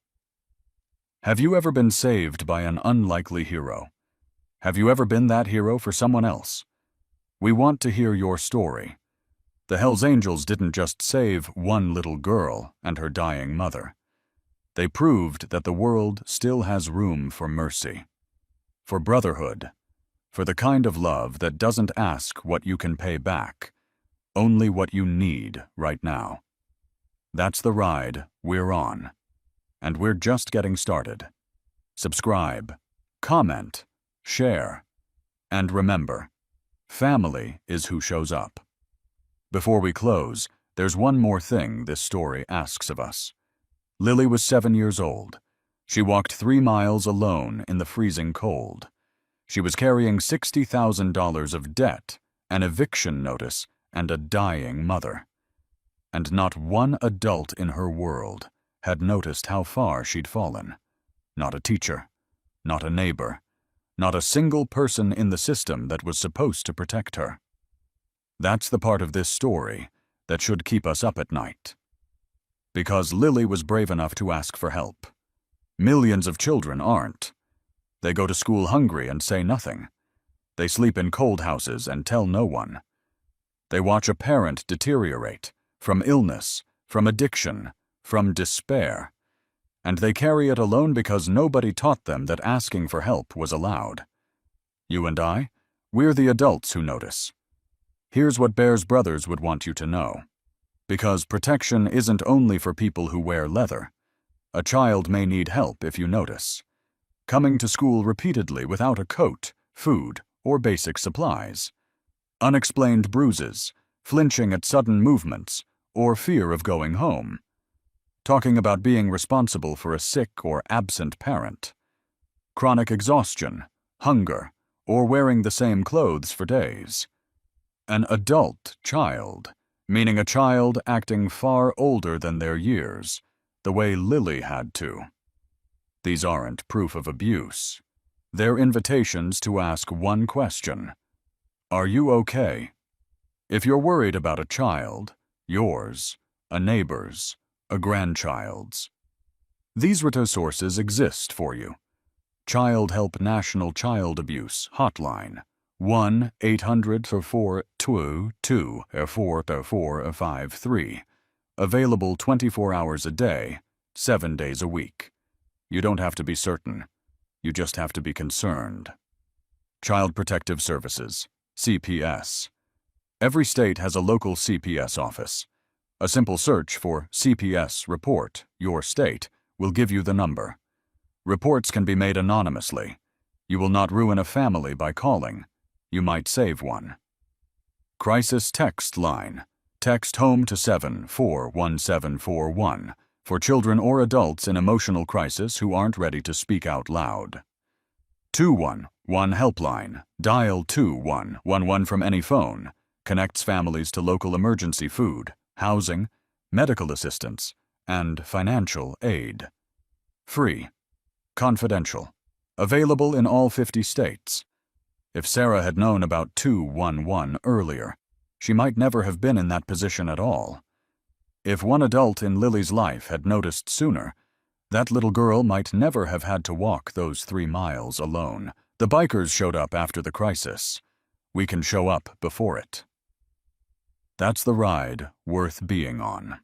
Have you ever been saved by an unlikely hero? Have you ever been that hero for someone else? We want to hear your story. The Hells Angels didn't just save one little girl and her dying mother. They proved that the world still has room for mercy, for brotherhood, for the kind of love that doesn't ask what you can pay back, only what you need right now. That's the ride we're on, and we're just getting started. Subscribe, comment, share, and remember, family is who shows up. Before we close, there's one more thing this story asks of us. Lily was 7 years old. She walked 3 miles alone in the freezing cold. She was carrying $60,000 of debt, an eviction notice, and a dying mother. And not one adult in her world had noticed how far she'd fallen. Not a teacher, not a neighbor, not a single person in the system that was supposed to protect her. That's the part of this story that should keep us up at night. Because Lily was brave enough to ask for help. Millions of children aren't. They go to school hungry and say nothing. They sleep in cold houses and tell no one. They watch a parent deteriorate, from illness, from addiction, from despair. And they carry it alone because nobody taught them that asking for help was allowed. You and I, we're the adults who notice. Here's what Bear's brothers would want you to know. Because protection isn't only for people who wear leather. A child may need help if you notice. Coming to school repeatedly without a coat, food, or basic supplies. Unexplained bruises, flinching at sudden movements, or fear of going home. Talking about being responsible for a sick or absent parent. Chronic exhaustion, hunger, or wearing the same clothes for days. An adult child, meaning a child acting far older than their years, the way Lily had to. These aren't proof of abuse. They're invitations to ask one question. Are you okay? If you're worried about a child, yours, a neighbor's, a grandchild's. These resources exist for you. Child Help National Child Abuse Hotline, 1-800-422-4453. Available 24 hours a day, 7 days a week. You don't have to be certain. You just have to be concerned. Child Protective Services, CPS. Every state has a local CPS office. A simple search for CPS Report, Your State, will give you the number. Reports can be made anonymously. You will not ruin a family by calling. You might save one. Crisis Text Line. Text HOME to 741741 for children or adults in emotional crisis who aren't ready to speak out loud. 211 Helpline. Dial 2111 from any phone. Connects families to local emergency food, housing, medical assistance, and financial aid. Free. Confidential. Available in all 50 states. If Sarah had known about 211 earlier, she might never have been in that position at all. If one adult in Lily's life had noticed sooner, that little girl might never have had to walk those 3 miles alone. The bikers showed up after the crisis. We can show up before it. That's the ride worth being on.